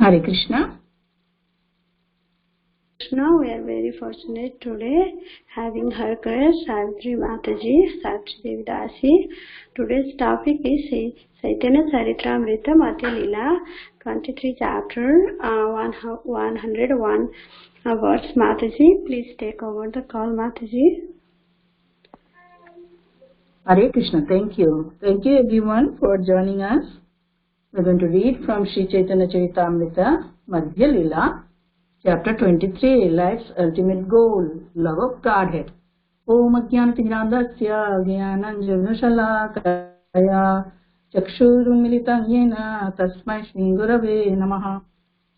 Hare Krishna. Now we are very fortunate today having her guest Savitri Mataji, Savitri Devidasi. Today's topic is Caitanya-Caritamrta Madhya-lila, 23 chapter, 101 verse. Mataji, please take over the call, Mataji. Hare Krishna, thank you. Thank you everyone for joining us. We're going to read from Sri Caitanya-Caritamrta, Madhya-lila, Chapter 23, Life's Ultimate Goal, Love of Godhead. Om Ajnana-Timirandasya Jnananjana-Shalakaya Chakshurumilitam Yena Tasmai Shri Gurave Namaha.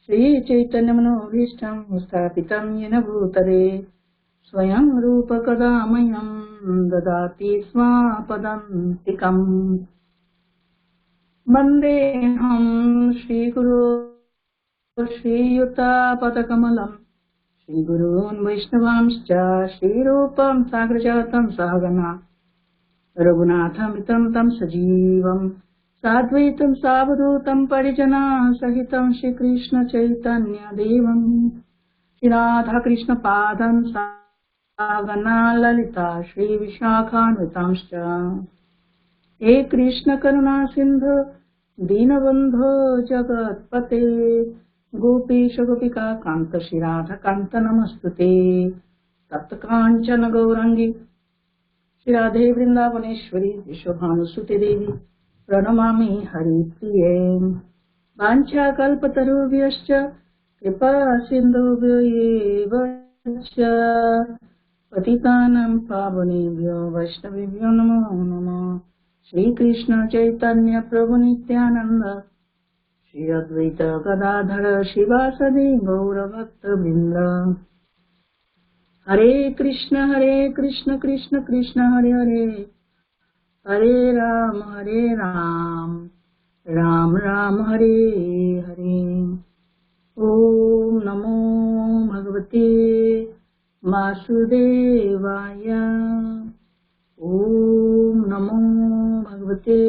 Sri Chaitanya-Manobhishtam Sthapitam Yena Bhutare Swayam Rupa Kadamayam Dadati Swapadantikam Vandeham Shri Guru Shri Yuta Padakamalam Shri Gurun Vaishnavamscha Shri Rupam Sagrajatam Sagana Raghunathamitam Tam Sajivam Sadvaitam Savadutam Parijana Sahitam Shri Krishna Chaitanya Devam Shri Radha Krishna Padam Sagana Lalita Shri Vishakhanvitamscha He Krishna Karuna Sindhu Dinabandho Jagatpate Gopesha Gopika Kanta Shri Radha Kanta Namastute Tapta Kanchana Gaurangi Shri Radhe Vrindavaneshwari Vishwabhanusute Devi Pranamami Hari Priye Vancha Kalpatarubhyascha Kripa Sindhubhyo Evascha Patitanam Pavanebhyo Vaishnavibhyo Namo Namo Shri Krishna Chaitanya Prabhu Nityananda Shri Advaita Gadadhara Shivasadi Gaura Bhakta Vrinda Hare Krishna Krishna Krishna Hare Hare Hare Ram Ram Ram Hare Hare Om Namo Bhagavate Vasudevaya Om Namo Bhagavate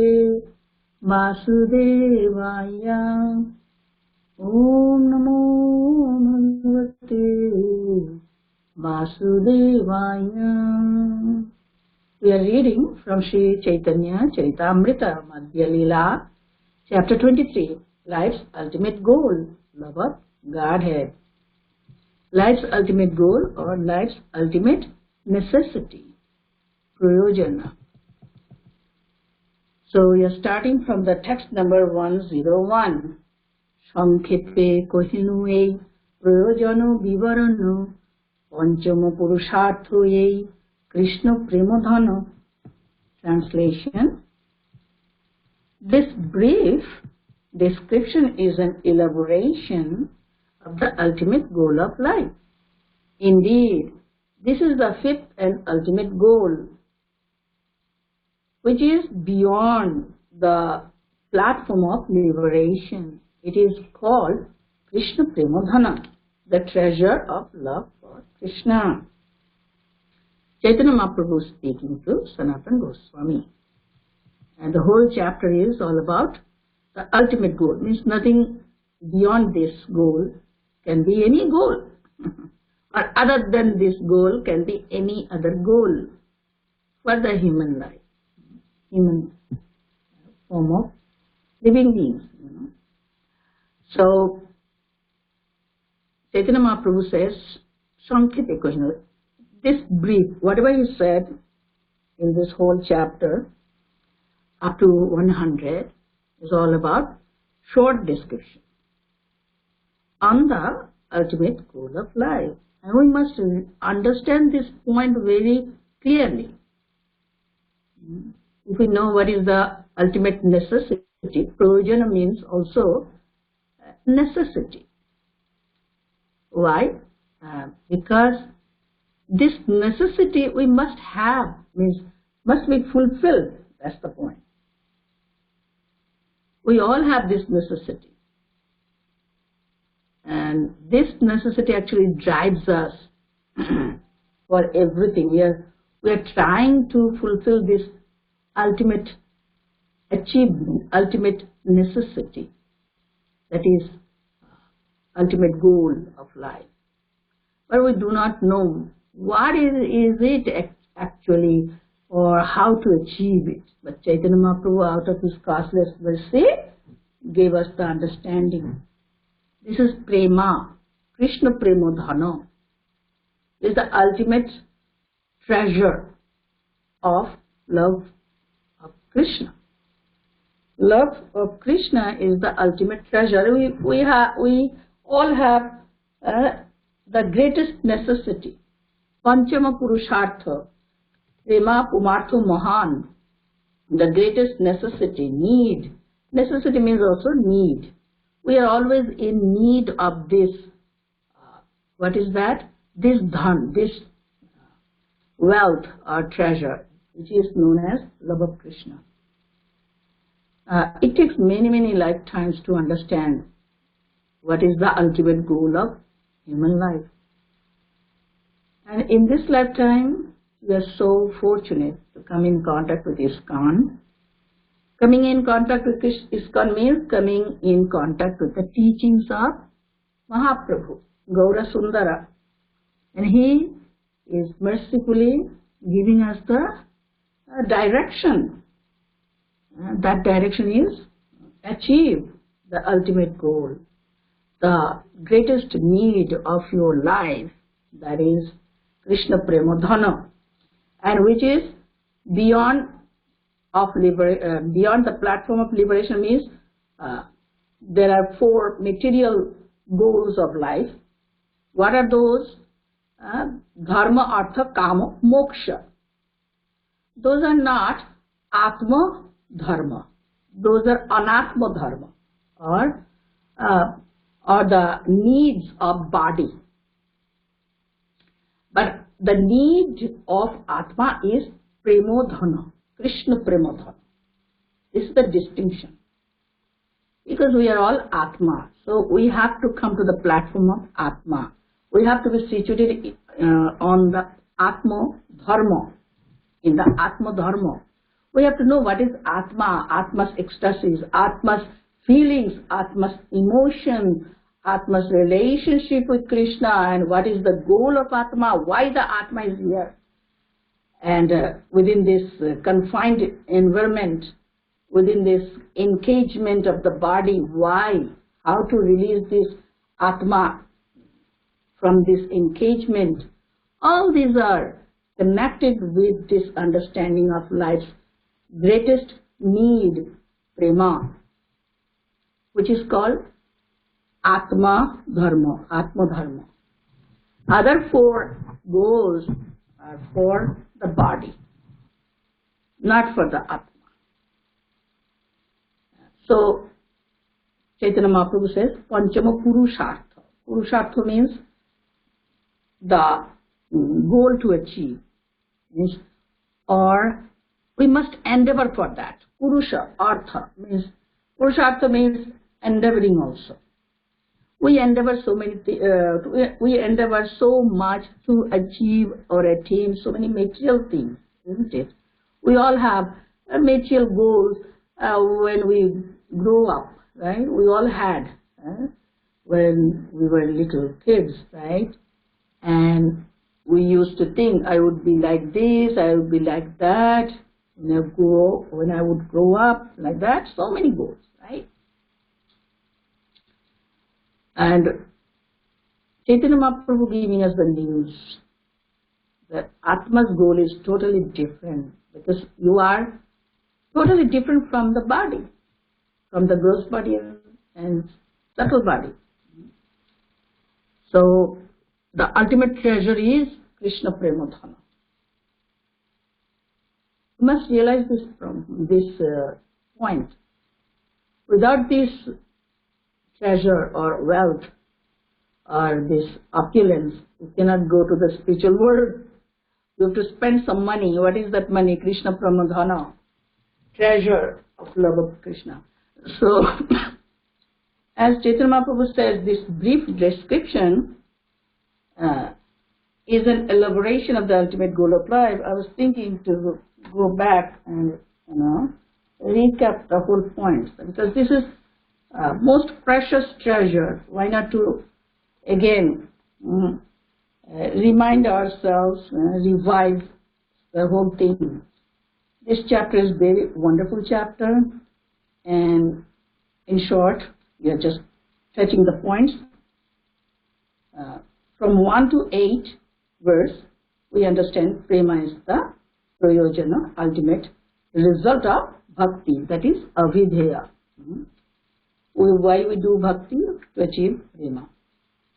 Vasudevaya Om Namo Bhagavate Vasudevaya. We are reading from Sri Caitanya-Caritamrta, Madhya-lila, Chapter 23, Life's Ultimate Goal, Love of Godhead. Life's ultimate goal or life's ultimate necessity, Prayojana. So we are starting from the text number 101. Sankhepe Kohinue Prayojano Vivarano Panchama Purusharthoye Krishna Premodhana. Translation. This brief description is an elaboration of the ultimate goal of life. Indeed, this is the fifth and ultimate goal, which is beyond the platform of liberation. It is called Krishna Premodhana, the treasure of love for Krishna. Chaitanya Mahaprabhu speaking to Sanatana Goswami. And the whole chapter is all about the ultimate goal. Means nothing beyond this goal can be any goal. Or other than this goal can be any other goal for the human life, human form of living beings. So, Chaitanya Mahaprabhu says, Sankhepe Kohina, this brief, whatever he said in this whole chapter, up to 100, is all about short description on the ultimate goal of life. And we must understand this point very clearly. If we know what is the ultimate necessity, prayojana means also necessity. Why? Because this necessity we must have, means must be fulfilled. That's the point. We all have this necessity. And this necessity actually drives us for everything. We are trying to fulfill this ultimate achievement, ultimate necessity. That is ultimate goal of life. But we do not know what is it actually or how to achieve it. But Chaitanya Mahaprabhu, out of his causeless mercy, gave us the understanding. This is prema, Krishna Premodhana. This is the ultimate treasure of love of Krishna. Love of Krishna is the ultimate treasure. We all have the greatest necessity. Panchama Purushartha, Prema Pumartha Mahan, the greatest necessity, need. Necessity means also need. We are always in need of this. What is that? This dhan, this wealth or treasure, which is known as love of Krishna. It takes many lifetimes to understand what is the ultimate goal of human life. And in this lifetime, we are so fortunate to come in contact with ISKCON. Coming in contact with ISKCON means coming in contact with the teachings of Mahaprabhu, Gaura Sundara. And he is mercifully giving us the direction. That direction is achieve the ultimate goal, the greatest need of your life, that is Krishna Premodhana, and which is beyond the platform of liberation. Means there are 4 material goals of life. What are those? Dharma, Artha, Kama, Moksha. Those are not Atma Dharma. Those are Anatma Dharma, or the needs of body. But the need of Atma is Premodhana, Krishna Premodhana. This is the distinction. Because we are all Atma, so we have to come to the platform of Atma. We have to be situated on the Atma Dharma, in the Atma Dharma. We have to know what is Atma, Atma's ecstasies, Atma's feelings, Atma's emotion, Atma's relationship with Krishna, and what is the goal of Atma, why the Atma is here. And within this confined environment, within this engagement of the body, why, how to release this Atma from this engagement. All these are connected with this understanding of life's greatest need, prema, which is called Atma Dharma, Atma Dharma. Other 4 goals are for the body, not for the Atma. So, Chaitanya Mahaprabhu says, Panchama Purushartha. Purushartha means the goal to achieve, or we must endeavor for that. Purusha, Artha means, Purushartha means endeavoring also. We endeavor we endeavor so much to achieve or attain so many material things, isn't it? We all have material goals when we grow up, right? We all had when we were little kids, right? And we used to think, I would be like this, I would be like that, when I would grow up, like that. So many goals, right? And Chaitanya Mahaprabhu giving us the news that Atma's goal is totally different, because you are totally different from the body, from the gross body and subtle body. So the ultimate treasure is Krishna Premodhana. You must realize this from this point. Without this treasure or wealth or this opulence, you cannot go to the spiritual world. You have to spend some money. What is that money? Krishna Premodhana, treasure of love of Krishna. So, as Chaitanya Mahaprabhu says, this brief description is an elaboration of the ultimate goal of life. I was thinking to go back and recap the whole point, because this is most precious treasure. Why not to again remind ourselves, revive the whole thing. This chapter is very wonderful chapter, and in short, we are just touching the points. From 1 to 8 verse, we understand prema is the prayojana, ultimate result of bhakti, that is avidheya. Why we do bhakti? To achieve prema.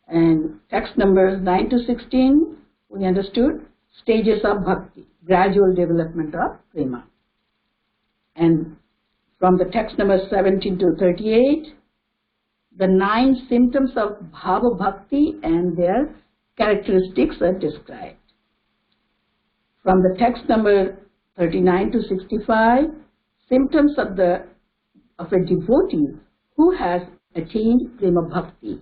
And text numbers 9 to 16, we understood stages of bhakti, gradual development of prema. And from the text number 17 to 38, the 9 symptoms of bhava bhakti and their characteristics are described. From the text number 39 to 65, symptoms of a devotee who has attained prema bhakti.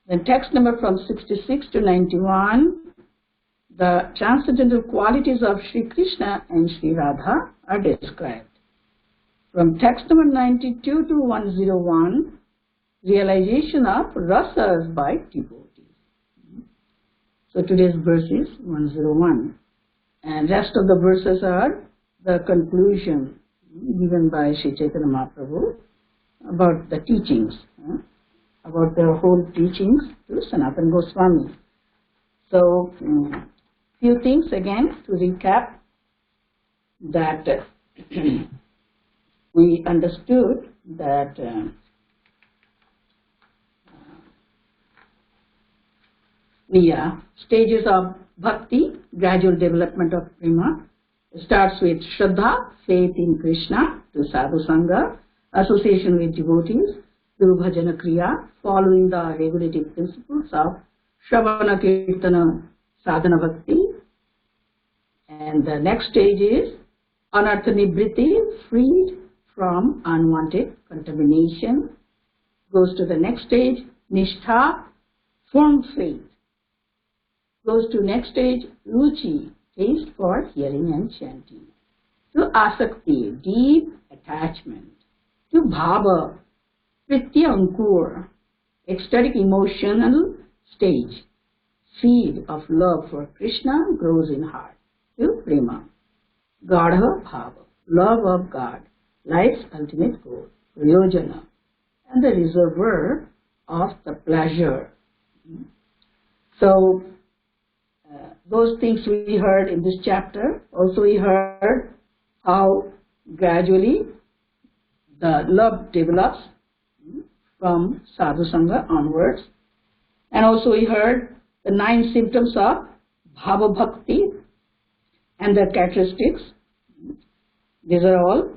Then text number from 66 to 91, the transcendental qualities of Sri Krishna and Sri Radha are described. From text number 92 to 101, realization of rasas by devotees. So today's verse is 101. And rest of the verses are the conclusion given by Sri Chaitanya Mahaprabhu about the teachings, about the whole teachings to Sanatana Goswami. So, few things again to recap, that we understood that stages of bhakti, gradual development of prema, starts with Shraddha, faith in Krishna, to Sadhu Sangha, association with devotees, to Bhajana Kriya, following the regulative principles of Shravana Kirtana Sadhana Bhakti. And the next stage is Anartha Nibriti, freed from unwanted contamination. Goes to the next stage, Nishtha, firm faith. Goes to next stage, Ruchi, taste for hearing and chanting. To Asakti, deep attachment. To Bhava, Pritya Ankur, ecstatic emotional stage. Seed of love for Krishna grows in heart. To Prema, Gadha Bhava, love of God, life's ultimate goal, Prayojana, and the reservoir of the pleasure. So, those things we heard in this chapter. Also we heard how gradually the love develops from Sadhu Sangha onwards. And also we heard the 9 symptoms of Bhava Bhakti and their characteristics. These are all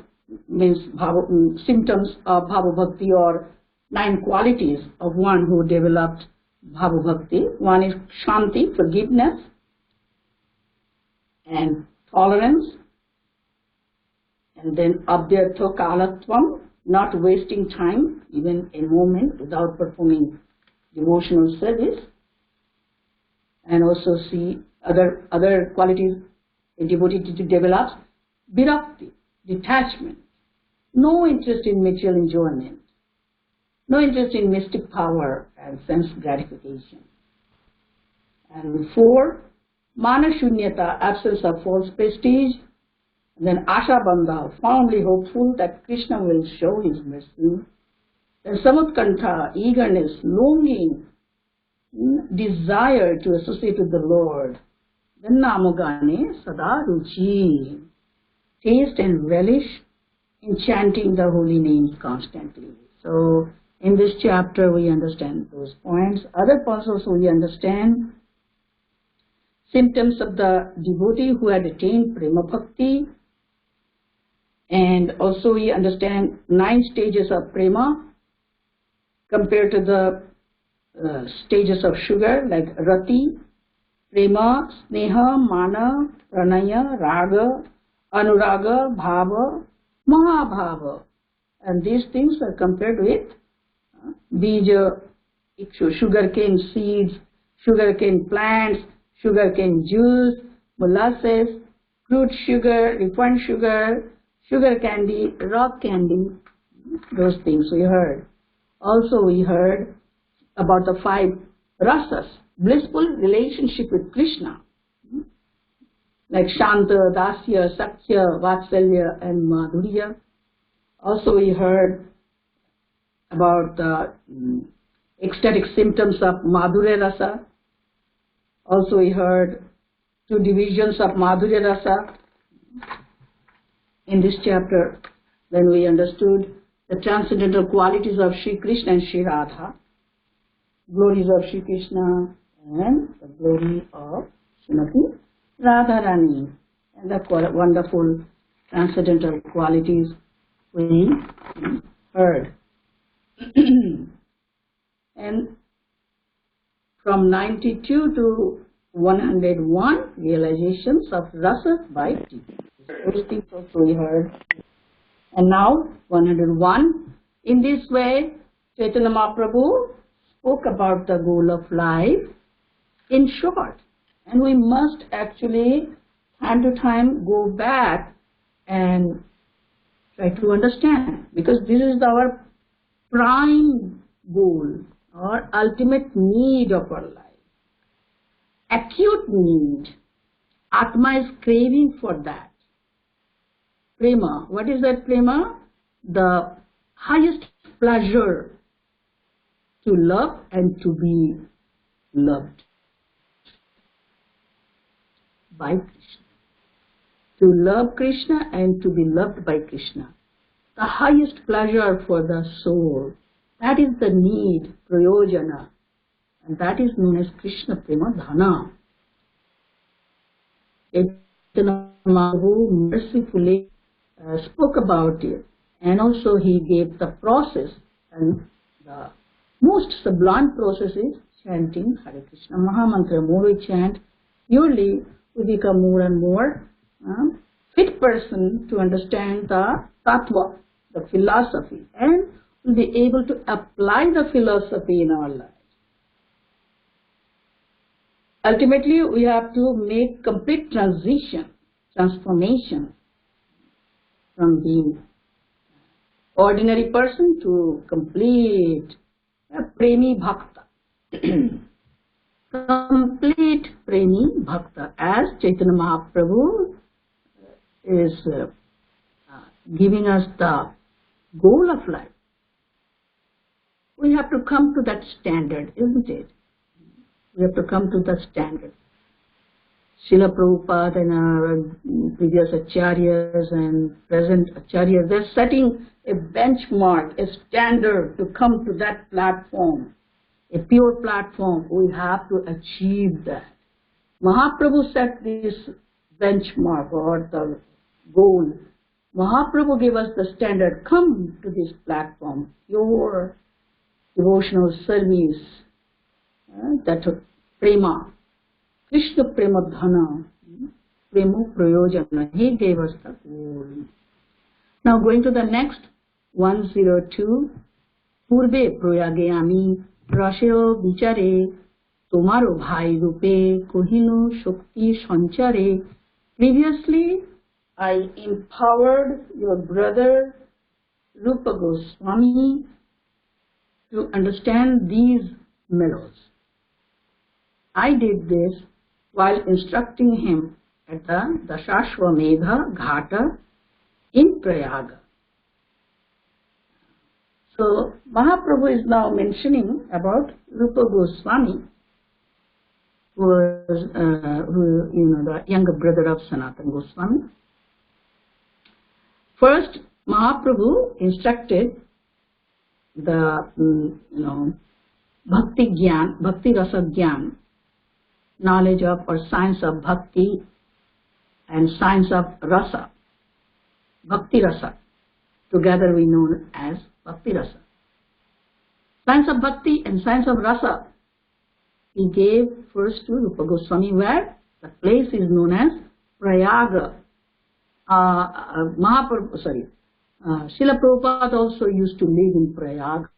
symptoms of Bhava Bhakti, or 9 qualities of one who developed Bhava Bhakti. One is Shanti, forgiveness, and tolerance, and then Abhyartha Kalatvam, not wasting time, even a moment, without performing devotional service. And also see other qualities a devotee develops. Virakti, detachment, no interest in material enjoyment, no interest in mystic power and sense gratification. And 4, Mana Shunyata, absence of false prestige. And then Asha Bandha, fondly hopeful that Krishna will show his mercy. Then Samutkantha, eagerness, longing, desire to associate with the Lord. Then Namogane, Sada Ruchi, taste and relish in chanting the holy names constantly. So in this chapter we understand those points. Other points also we understand. Symptoms of the devotee who had attained Prema Bhakti. And also we understand 9 stages of Prema compared to the stages of sugar, like Rati, Prema, Sneha, Mana, Pranaya, Raga, Anuraga, Bhava, Mahabhava. And these things are compared with Bija, sugarcane seeds, sugarcane plants, sugarcane juice, molasses, fruit sugar, refined sugar, sugar candy, rock candy, those things we heard. Also we heard about the 5 rasas, blissful relationship with Krishna, like Shanta, Dasya, Sakya, Vatsalya and Madhurya. Also we heard about the ecstatic symptoms of Madhurya Rasa. Also we heard 2 divisions of Madhurya Rasa in this chapter. Then we understood the transcendental qualities of Sri Krishna and Sri Radha, glories of Sri Krishna and the glory of Srimati Radharani, and the wonderful transcendental qualities we heard. And from 92 to 101 realizations of rasa by T. Those things also we heard. And now 101. In this way, Chaitanya Mahaprabhu spoke about the goal of life in short. And we must actually time to time go back and try to understand, because this is our prime goal or ultimate need of our life. Acute need. Atma is craving for that. Prema. What is that prema? The highest pleasure to love and to be loved by Krishna. To love Krishna and to be loved by Krishna. The highest pleasure for the soul. That is the need, prayojana. And that is known as Krishna Prema Dhana. Chaitanya Mahaprabhu mercifully spoke about it. And also he gave the process. And the most sublime process is chanting Hare Krishna Mahamantra. More we chant, purely we become more and more fit person to understand the tattva, the philosophy, and will be able to apply the philosophy in our lives. Ultimately, we have to make complete transformation from being ordinary person to complete premi bhakta. Complete premi bhakta, as Chaitanya Mahaprabhu is giving us the goal of life. We have to come to that standard, isn't it? We have to come to the standard. Srila Prabhupada and our previous acharyas and present acharyas, they're setting a benchmark, a standard to come to that platform, a pure platform. We have to achieve that. Mahaprabhu set this benchmark or the goal. Mahaprabhu gave us the standard. Come to this platform, your devotional service, that prema, Krishna Prema Dhana, Prema Prayojana. He gave us the goal. Now going to the next, 102. Purve proyage ami raseo vichare tomaro bhai rupe kohino shakti sanchare. Previously, I empowered your brother Rupa Goswami to understand these mellows. I did this while instructing him at the Dashashwamedha Ghata in Prayaga. So Mahaprabhu is now mentioning about Rupa Goswami, who was the younger brother of Sanatana Goswami. First, Mahaprabhu instructed the bhakti gyan, bhakti rasa gyan, knowledge of or science of bhakti and science of rasa, bhakti rasa. Together we know as bhakti rasa. Science of bhakti and science of rasa he gave first to Rupa Goswami, where the place is known as Prayaga. Srila Prabhupada also used to live in Prayaga.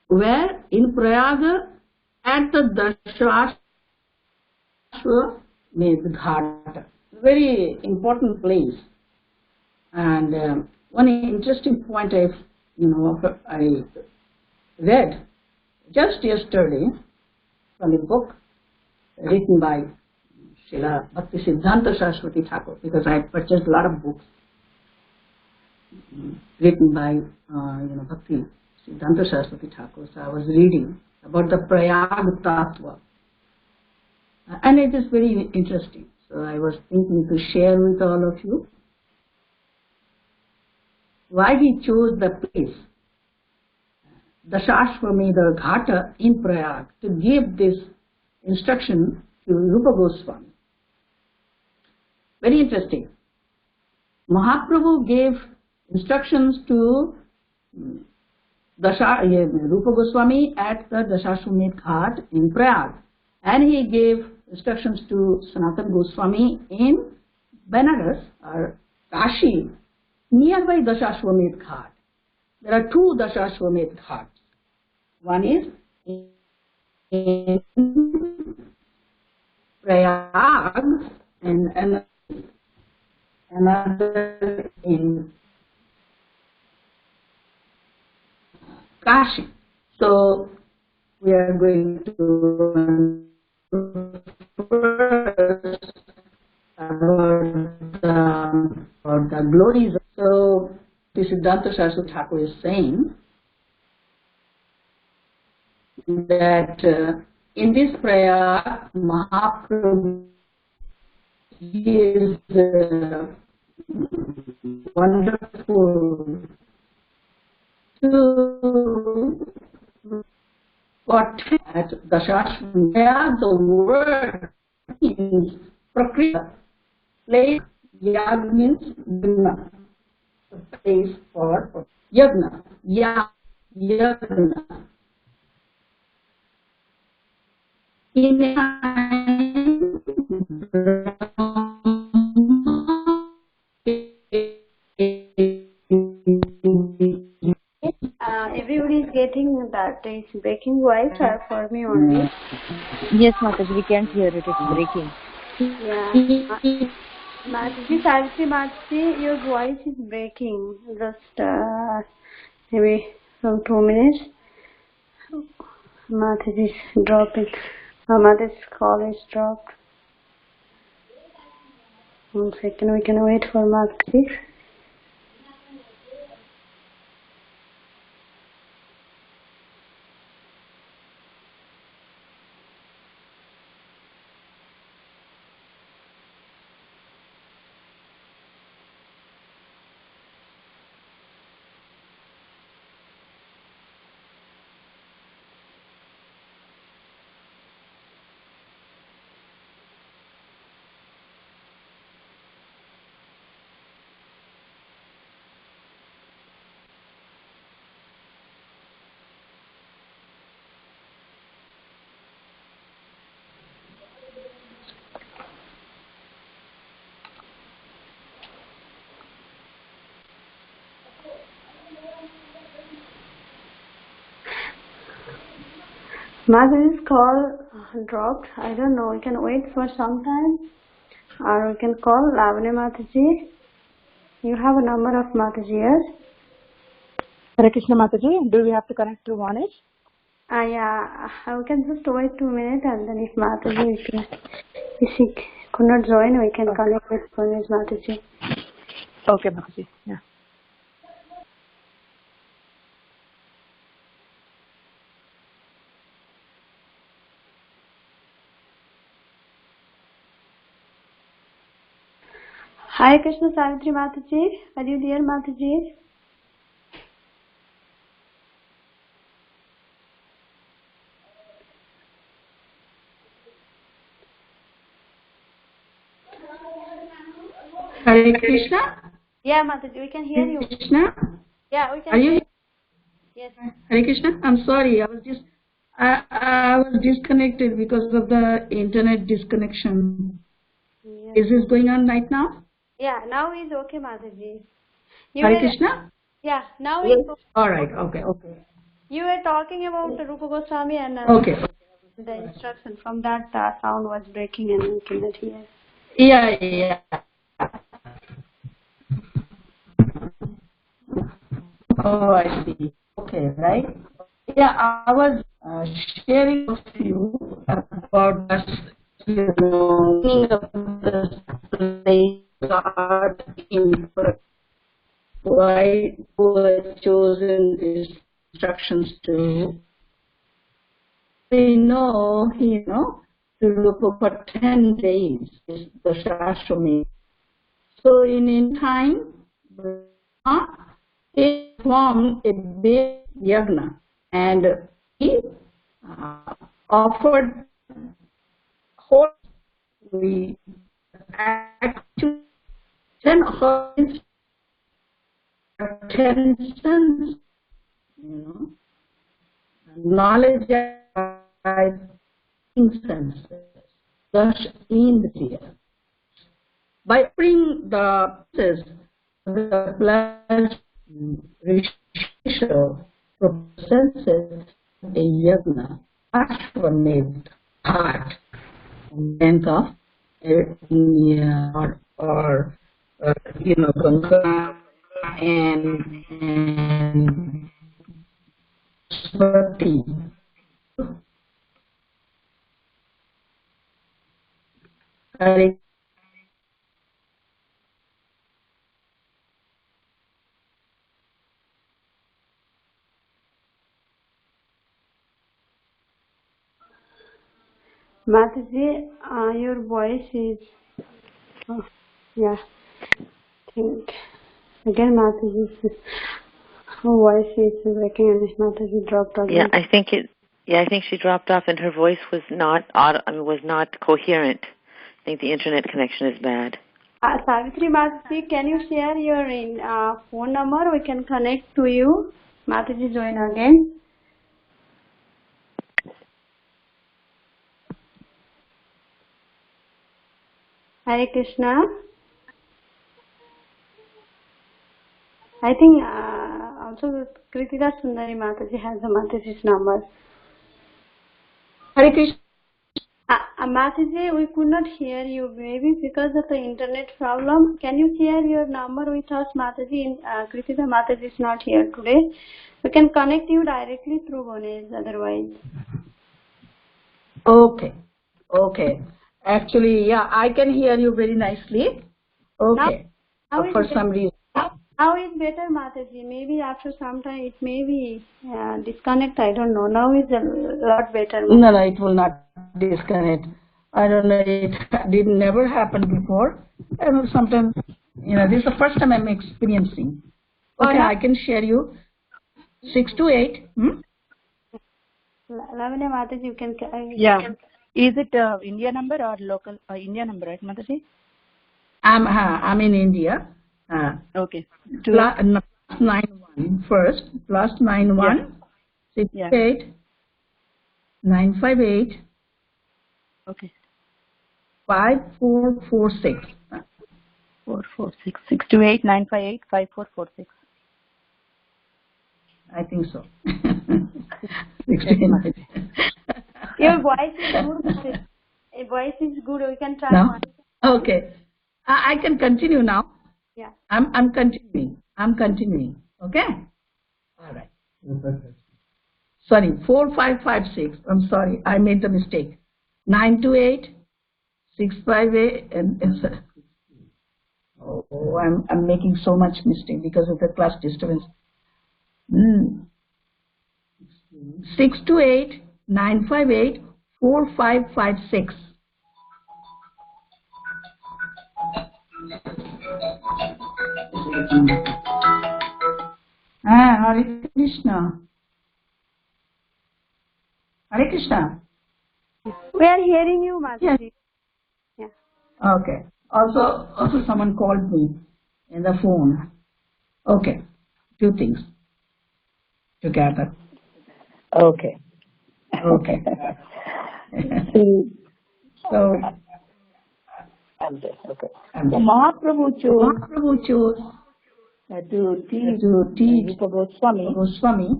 Where in Prayaga, at the Dashashwamedha, very important place. And one interesting point I I read just yesterday from a book written by Srila Bhakti Siddhanta Saraswati Thakur, because I purchased a lot of books written by Bhakti Siddhanta Saraswati Thakur. So I was reading about the Prayag Tattva, and it is very interesting. So I was thinking to share with all of you why he chose the place, the Dashashwamedha Ghata in Prayag, to give this instruction to Rupa Goswami. Very interesting. Mahaprabhu gave instructions to Rupa Goswami at the Dashashwamedha Ghat in Prayag, and he gave instructions to Sanatana Goswami in Benares or Kashi, nearby Dashashwamedha Ghat. There are two Dashashwamedha Ghats. One is in Prayag and another in Kashi. So we are going to first about the glories. So Siddhanta Saraswati Thakur is saying that in this prayer, Mahaprabhu is wonderful to what at Dashashwamedha, the word means Prakriti, place. Yag means Yagna, the place for Yagna. Yagna. Everybody is getting that. It's breaking voice or for me only? Yes, Mataji, we can't hear it. It's breaking. Yeah. Mataji, Savitri Mataji, your voice is breaking. Just maybe from 2 minutes. Mataji is dropping. Mataji's call is dropped. 1 second, we can wait for Mataji. Mataji's call dropped. I don't know. We can wait for some time, or we can call Lavanya Mataji. You have a number of Mataji, yes? Hare Krishna Mataji, do we have to connect to Vanesh? Yeah. We can just wait 2 minutes, and then if Mataji, if she could not join, we can connect with Vanesh Mataji. Okay, Mataji. Yeah. Hare Krishna Savitri Mataji. Are you there, Mataji? Hare Krishna. Yeah, Mataji, we can hear you. Krishna. Yeah, we can. Are you? Yes. Hare Krishna. I'm sorry. I was disconnected because of the internet disconnection. Yeah. Is this going on right now? Yeah, now is okay, Mataji. Hare Krishna? Yeah, now is okay. All right, okay. You were talking about the Rupa Goswami and Okay. the instruction. From that sound was breaking and we could not hear. Yeah. Oh, I see. Okay, right. Yeah, I was sharing with you about us, meaning of the place art in why were chosen instructions to. We know, to look for 10 days is the Shashwami. So in time, he formed a big yagna and he offered whole, we actually 10 horses, 10 sons, knowledge by senses, thus indriya. By offering the senses, the pleasure Rishisho processes a yagna, ashwamedh heart, length of India or Ganga and Swati. Hare Mataji, your voice is, yeah, think again Mataji's voice is breaking and Mataji dropped again. Yeah, I think she dropped off and her voice was not was not coherent. I think the internet connection is bad. Savitri Mataji, can you share your phone number? We can connect to you. Mataji join again. Hare Krishna. I think also Kritika Sundari Mataji has the Mataji's number. Hare Krishna. Mataji, we could not hear you. Maybe because of the internet problem. Can you share your number with us, Mataji? Kritika Mataji is not here today. We can connect you directly through Ganesh otherwise. Okay. Actually, yeah, I can hear you very nicely. Okay. Now For some reason. Now it's better, Mataji. Maybe after some time it may be disconnect. I don't know. Now it's a lot better. Mataji. No, it will not disconnect. I don't know. It did never happen before. And sometimes, this is the first time I'm experiencing. Okay, I can share you 628. Lavanya Mataji, you can. Yeah. Is it India number or local India number, right, Mataji? I'm in India. Okay. +91 first. +91 68 958. Okay. 5446. 446 628 958 5446. I think so. Your voice is good. Your voice is good. We can try now? one. Okay. I can continue now. Yeah. I'm continuing. Okay? All right. Sorry, 4556. I'm sorry, I made the mistake. 928 658 and oh, I'm making so much mistake because of the class disturbance. 628 958 4556. Hare Krishna. Hare Krishna. We are hearing you, Mataji. Yeah. Okay. Also someone called me in the phone. Okay. Two things together. Okay. So Mahaprabhu chose to teach Goswami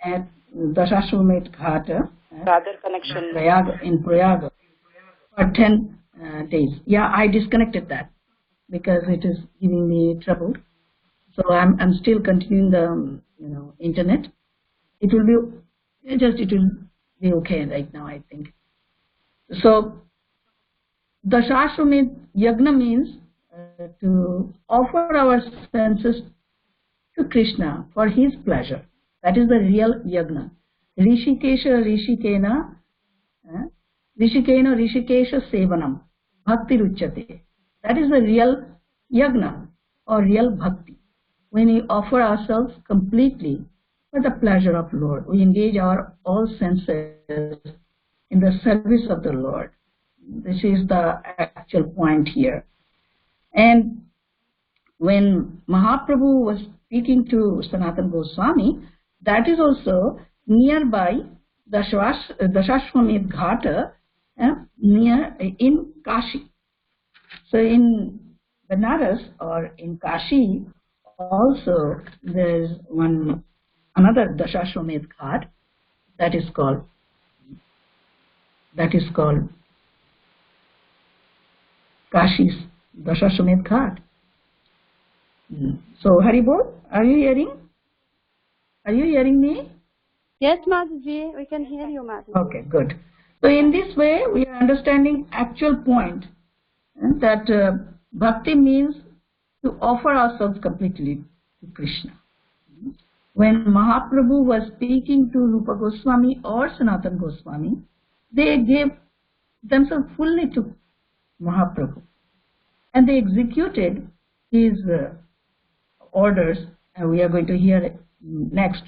at Dashashwamedh Ghat in Prayaga for 10 days. Yeah, I disconnected that because it is giving me trouble. So I'm still continuing the internet. It will be okay right now, I think. So Dashashwamedh Yagna means to offer our senses to Krishna for his pleasure. That is the real yagna. Rishikesha Rishikena Rishikesha Sevanam Bhakti Ruchyate. That is the real yagna or real bhakti. When we offer ourselves completely for the pleasure of Lord, we engage our all senses in the service of the Lord. This is the actual point here. And when Mahaprabhu was speaking to Sanatana Goswami, that is also nearby Dashashwamedh Ghata, near in Kashi. So in Benares or in Kashi also there is another Dashashwamedh Ghat that is called Kashi's Dashashwamedh Ghat. So Haribol, are you hearing? Are you hearing me? Yes, Mataji, we can hear you, Mataji. Okay, good. So in this way, we are understanding actual point that bhakti means to offer ourselves completely to Krishna. When Mahaprabhu was speaking to Rupa Goswami or Sanatana Goswami, they gave themselves fully to Mahaprabhu, and they executed his orders, and we are going to hear it next,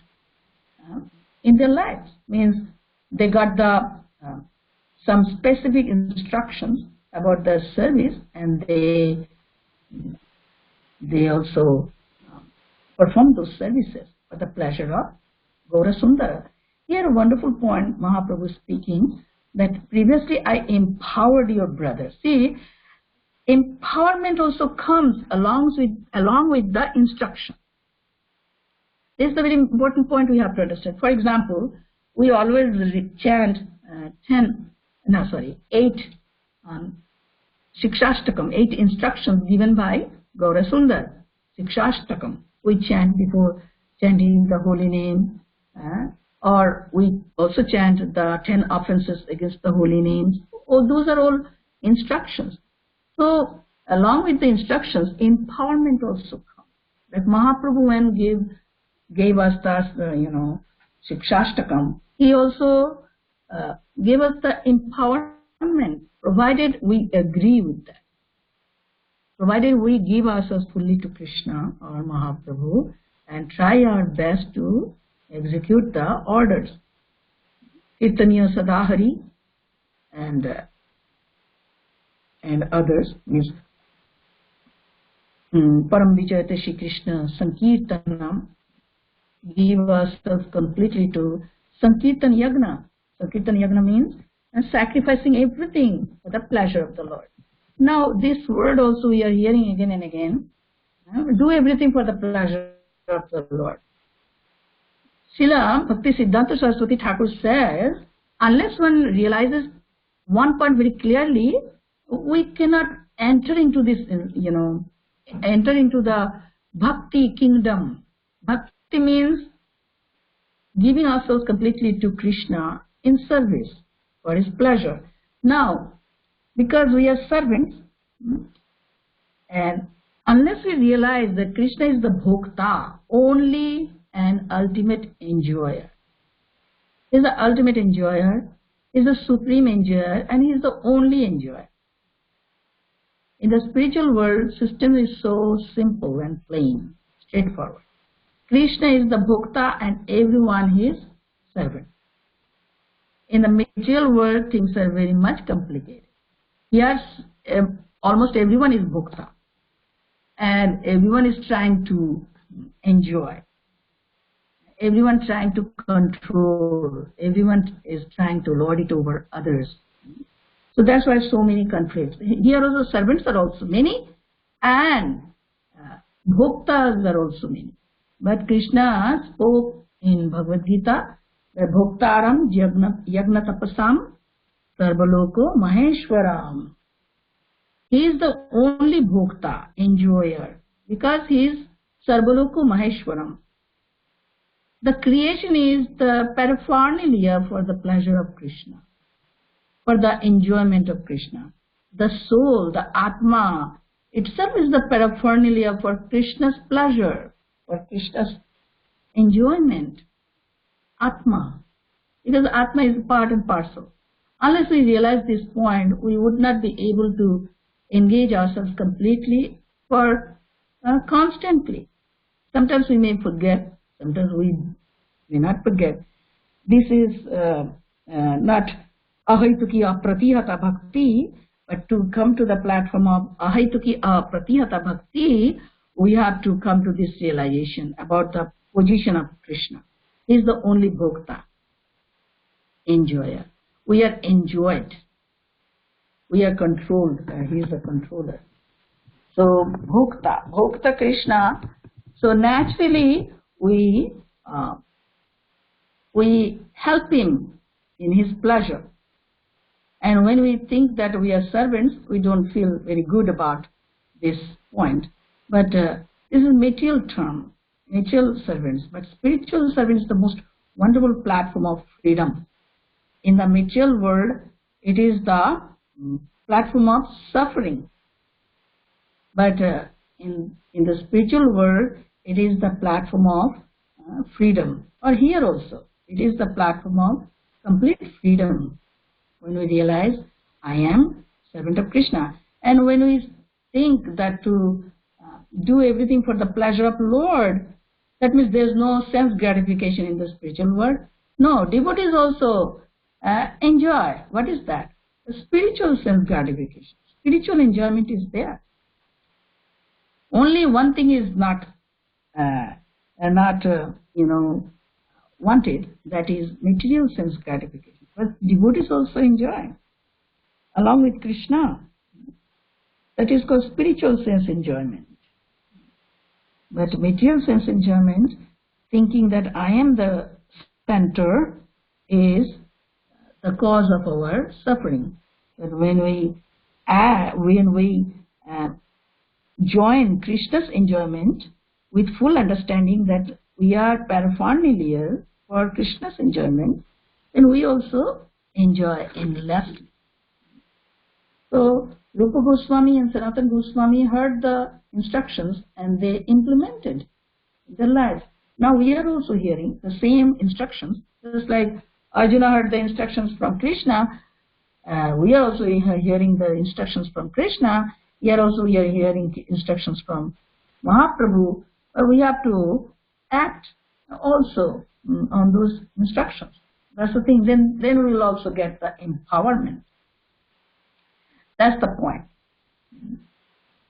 in their lives. Means they got some specific instructions about their service, and they also performed those services for the pleasure of Gaura Sundara. Here a wonderful point, Mahaprabhu speaking, that previously I empowered your brother. See, empowerment also comes along with the instruction. This is a very important point we have to understand. For example, we always chant 8 Shikshashtakam, 8 instructions given by Gaura Sundar. Shikshashtakam, we chant before chanting the holy name, or we also chant the 10 offenses against the holy names. Oh, those are all instructions. So, along with the instructions, empowerment also comes. Like Mahaprabhu when gave us the Shikshashtakam, he also gave us the empowerment, provided we agree with that. Provided we give ourselves fully to Krishna or Mahaprabhu and try our best to execute the orders. Caitanya Sadahari and others means Param Vichayate Shri Krishna Sankirtanam, give ourselves completely to Sankirtan Yagna. Sankirtan Yagna means sacrificing everything for the pleasure of the Lord. Now this word also we are hearing again and again. Do everything for the pleasure of the Lord. Srila Bhakti Siddhanta Saraswati Thakur says, unless one realizes one point very clearly, we cannot enter into this, enter into the Bhakti kingdom. Bhakti means giving ourselves completely to Krishna in service for his pleasure. Now, because we are servants, and unless we realize that Krishna is the Bhokta, only an ultimate enjoyer. He is the ultimate enjoyer, he is the supreme enjoyer, and he is the only enjoyer. In the spiritual world, system is so simple and plain, straightforward. Krishna is the Bhokta and everyone his servant. In the material world, things are very much complicated. Here, almost everyone is Bhokta, and everyone is trying to enjoy. Everyone trying to control. Everyone is trying to lord it over others. So that's why so many conflicts. Here also servants are also many, and Bhoktas are also many. But Krishna spoke in Bhagavad Gita, Bhoktaram Yagna Tapasam Sarvaloko Maheshwaram. He is the only Bhokta, enjoyer, because he is Sarvaloko Maheshwaram. The creation is the paraphernalia for the pleasure of Krishna, for the enjoyment of Krishna. The soul, the Atma, itself is the paraphernalia for Krishna's pleasure, for Krishna's enjoyment. Atma. Because Atma is part and parcel. Unless we realize this point, we would not be able to engage ourselves completely or constantly. Sometimes we may forget, sometimes we may not forget. This is not ahaituki apratihata bhakti, but to come to the platform of ahaituki apratihata bhakti, we have to come to this realization about the position of Krishna. He is the only bhokta, enjoyer. We are enjoyed. We are controlled. He is the controller. So bhokta Krishna. So naturally we help him in his pleasure. And when we think that we are servants, we don't feel very good about this point. But this is a material term, material servants. But spiritual servants is the most wonderful platform of freedom. In the material world, it is the platform of suffering. But in the spiritual world, it is the platform of freedom. Or here also, it is the platform of complete freedom. When we realize, I am servant of Krishna. And when we think that to do everything for the pleasure of Lord, that means there is no sense gratification in the spiritual world. No, devotees also enjoy. What is that? The spiritual sense gratification. Spiritual enjoyment is there. Only one thing is not wanted, that is material sense gratification. But devotees also enjoy, along with Krishna. That is called spiritual sense enjoyment. But material sense enjoyment, thinking that I am the center, is the cause of our suffering. But when we join Krishna's enjoyment with full understanding that we are paraphernalia for Krishna's enjoyment, then we also enjoy endlessly. So Rupa Goswami and Sanatana Goswami heard the instructions and they implemented their life. Now we are also hearing the same instructions, just like Arjuna heard the instructions from Krishna. We are also hearing the instructions from Krishna. Here also we are hearing instructions from Mahaprabhu. We have to act also on those instructions. That's the thing. Then we will also get the empowerment. That's the point.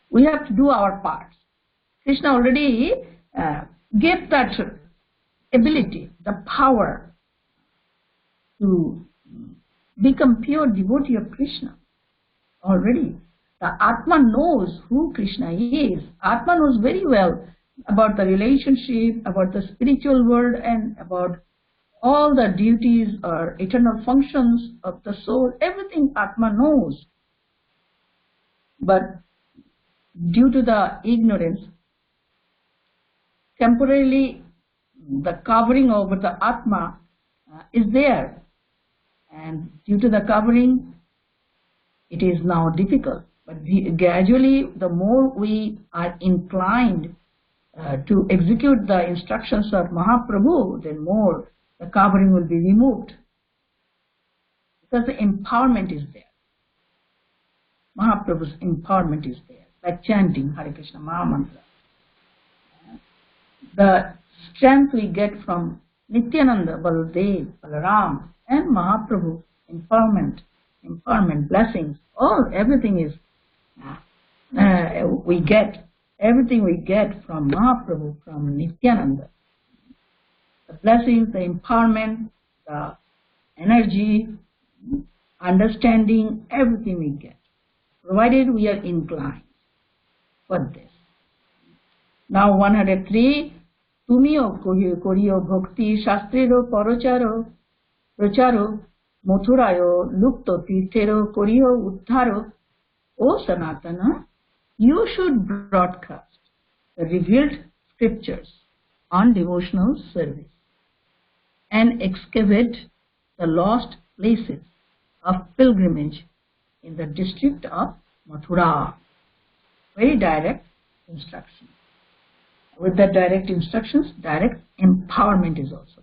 We have to do our parts. Krishna already gave that ability, the power to become pure devotee of Krishna. Already. The Atma knows who Krishna is. Atma knows very well about the relationship, about the spiritual world, and about all the duties or eternal functions of the soul. Everything Atma knows. But due to the ignorance, temporarily the covering over the Atma is there. And due to the covering, it is now difficult. But gradually, the more we are inclined to execute the instructions of Mahaprabhu, then more the covering will be removed. Because the empowerment is there. Mahaprabhu's empowerment is there. By chanting Hare Krishna Mahamantra. The strength we get from Nityananda, Baladev, Balaram, and Mahaprabhu, empowerment, blessings, everything is everything we get from Mahaprabhu, from Nityananda. The blessings, the empowerment, the energy, understanding, everything we get, provided we are inclined for this. Now 103, Tumio koriyo bhakti shastrero parocharo procharo mothurayo lukto tirthero koriyo uddharo. O Sanatana, you should broadcast the revealed scriptures on devotional service and excavate the lost places of pilgrimage in the district of Mathura. Very direct instruction. With the direct instructions, direct empowerment is also.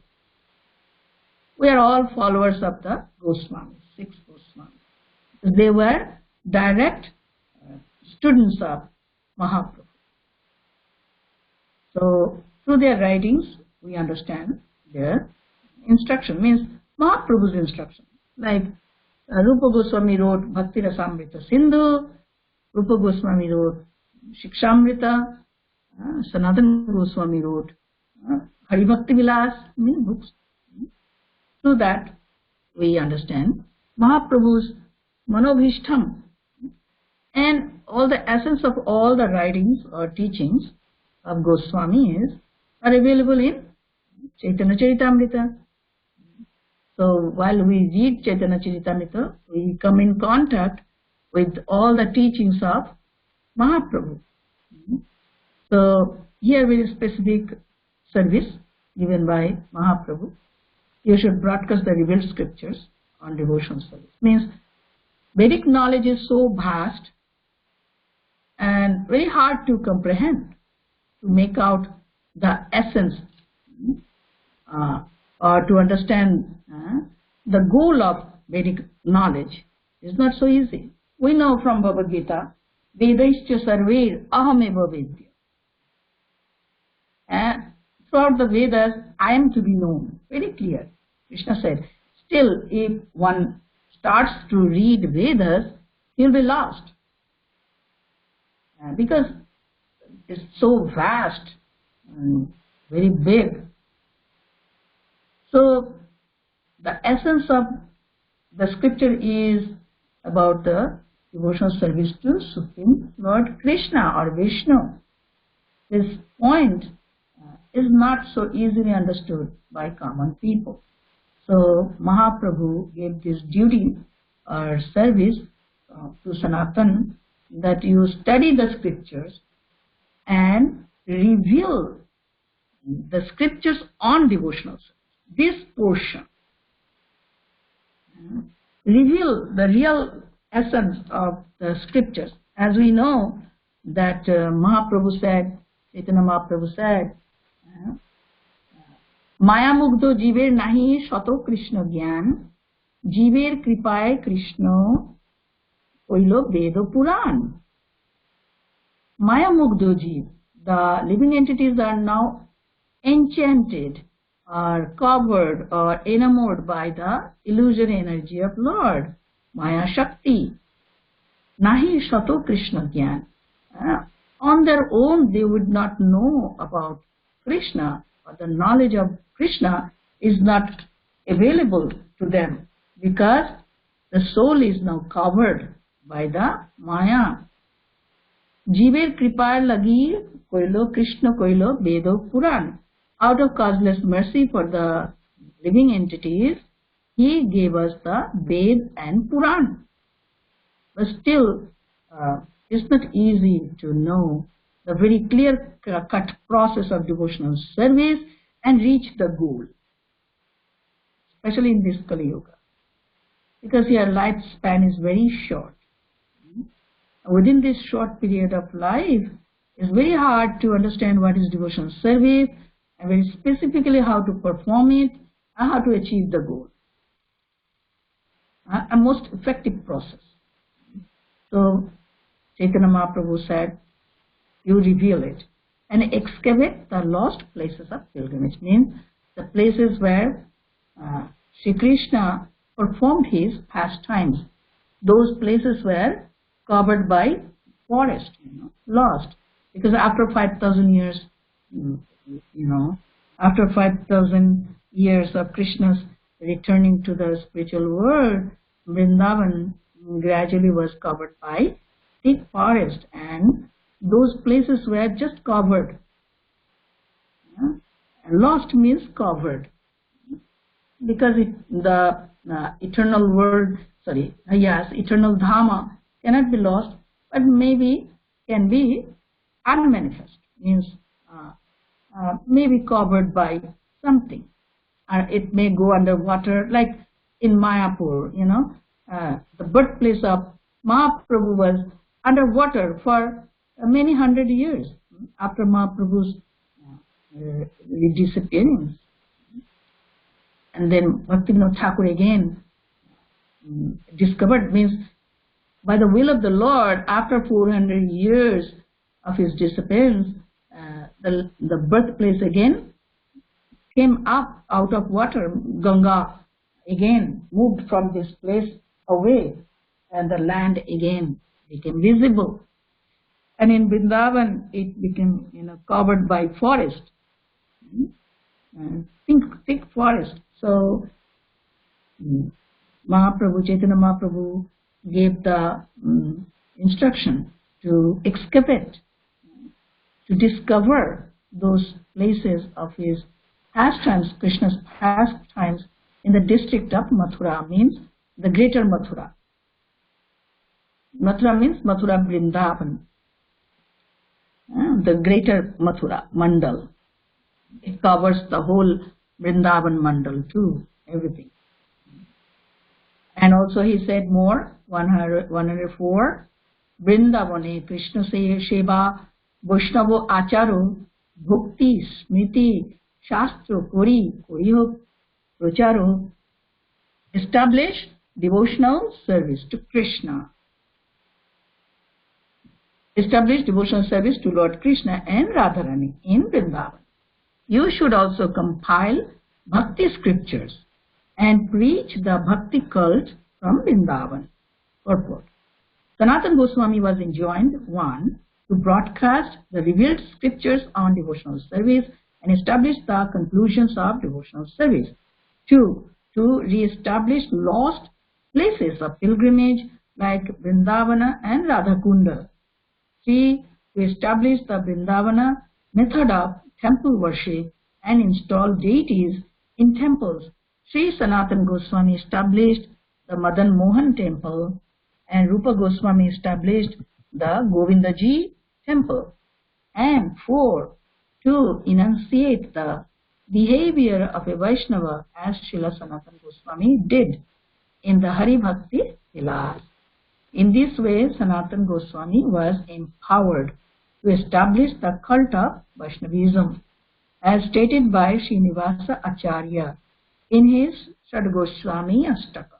We are all followers of the Goswamis, 6 Goswamis. They were direct students of Mahaprabhu. So, through their writings, we understand their instruction, means Mahaprabhu's instruction. Like Rupa Goswami wrote Bhakti Rasamrita Sindhu, Rupa Goswami wrote Shikshamrita, Sanatana Goswami wrote Hari Bhakti Vilas, many books. Through that, we understand Mahaprabhu's Manobhishtam, and all the essence of all the writings or teachings of Goswamis are available in Caitanya-Caritamrta. So while we read Caitanya-Caritamrta, we come in contact with all the teachings of Mahaprabhu. So here very specific service given by Mahaprabhu. You should broadcast the revealed scriptures on devotional service. Means Vedic knowledge is so vast and very hard to comprehend, to make out the essence or to understand the goal of Vedic knowledge is not so easy. We know from Bhagavad Gita, Vedaischa sarver ahameva vedya. Throughout the Vedas, I am to be known. Very clear. Krishna said, still if one starts to read Vedas, he will be lost. Because it's so vast and very big. So the essence of the scripture is about the devotional service to Supreme Lord Krishna or Vishnu. This point is not so easily understood by common people. So Mahaprabhu gave this duty or service to Sanatan, that you study the scriptures and reveal the scriptures on devotional service. This portion reveal the real essence of the scriptures. As we know that Mahaprabhu said, Chaitanya Mahaprabhu said, Maya mugdho jiver nahi shato Krishna gyan, jiver kripaye Krishna oilo vedo puran. Maya mugdho jiv, the living entities are now enchanted or covered or enamored by the illusory energy of Lord, Maya Shakti. Nahi shato Krishna gyan. On their own they would not know about Krishna, or the knowledge of Krishna is not available to them because the soul is now covered by the Maya. Jiver kripar lagi koilo Krishna koilo Vedo Puran. Out of causeless mercy for the living entities, he gave us the Ved and Puran. But still, it's not easy to know the very clear-cut process of devotional service and reach the goal, especially in this Kali Yuga, because your lifespan is very short. Within this short period of life, it's very hard to understand what is devotional service and very specifically how to perform it and how to achieve the goal. A most effective process. So Chaitanya Mahaprabhu said, you reveal it and excavate the lost places of pilgrimage, means the places where Sri Krishna performed his pastimes. Those places were covered by forest, lost, because after 5,000 years, after 5,000 years of Krishna's returning to the spiritual world, Vrindavan gradually was covered by thick forest, and those places were just covered. Lost means covered, because the eternal world, eternal Dhamma cannot be lost, but maybe can be unmanifest, means may be covered by something. It may go underwater, like in Mayapur, the birthplace of Mahaprabhu was underwater for many hundred years after Mahaprabhu's disappearance. And then Bhaktivinoda Thakur again discovered, means by the will of the Lord, after 400 years of his disappearance, the birthplace again came up out of water. Ganga again moved from this place away, and the land again became visible. And in Vrindavan, it became covered by forest, thick forest. So Chaitanya Mahaprabhu gave the instruction to excavate, to discover those places of his pastimes, Krishna's pastimes, in the district of Mathura, means the greater Mathura. Mathura means Mathura Vrindavan, the greater Mathura Mandal. It covers the whole Vrindavan Mandal too, everything. And also he said more, 104, Vrindavane Krishna Seva Vaishnavo Acharo Bhukti Smriti Shastro Kori Procharo. Establish devotional service to Krishna. Establish devotional service to Lord Krishna and Radharani in Vrindavan. You should also compile bhakti scriptures and preach the bhakti cult from Vrindavan. Purport. Sanatana Goswami was enjoined, 1, to broadcast the revealed scriptures on devotional service and establish the conclusions of devotional service. 2, to re-establish lost places of pilgrimage like Vrindavana and Radhakunda. 3, to establish the Vrindavana method of temple worship and install deities in temples. Sri Sanatana Goswami established the Madan Mohan temple, and Rupa Goswami established the Govindaji temple. And 4, to enunciate the behavior of a Vaishnava as Srila Sanatana Goswami did in the Hari Bhakti Vilas. In this way, Sanatana Goswami was empowered to establish the cult of Vaishnavism, as stated by Srinivasa Acharya in his Sadgoswami Astaka.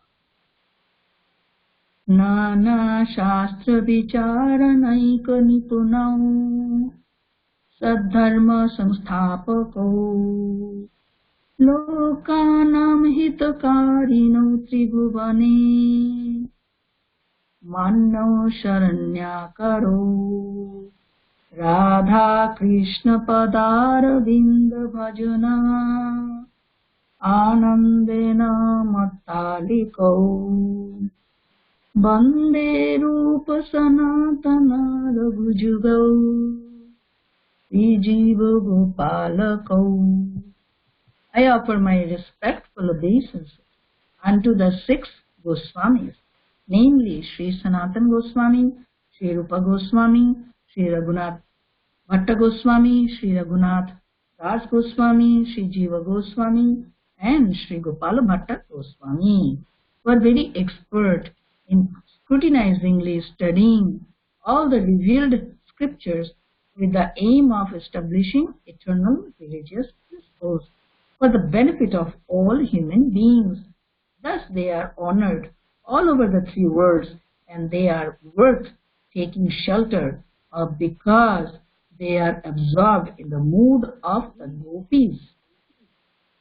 Nana Shastra Vicharanaika Nipunau Sadharma Samsthapako Lokanam Hitakarino Tribhuvane Manno Sharanyakaro Radha Krishna Padara Vinda Bhajana Anandena Mattaliko Bande Rupa Sanatana Raghujugau Vijiva Gopalakau. I offer my respectful obeisances unto the 6 Goswamis, namely Sri Sanatana Goswami, Sri Rupa Goswami, Sri Raghunath Bhatta Goswami, Sri Raghunath Das Goswami, Sri Jiva Goswami, and Sri Gopala Bhatta Goswami, who are very expert in scrutinizingly studying all the revealed scriptures with the aim of establishing eternal religious principles for the benefit of all human beings. Thus they are honored all over the 3 worlds, and they are worth taking shelter of because they are absorbed in the mood of the gopis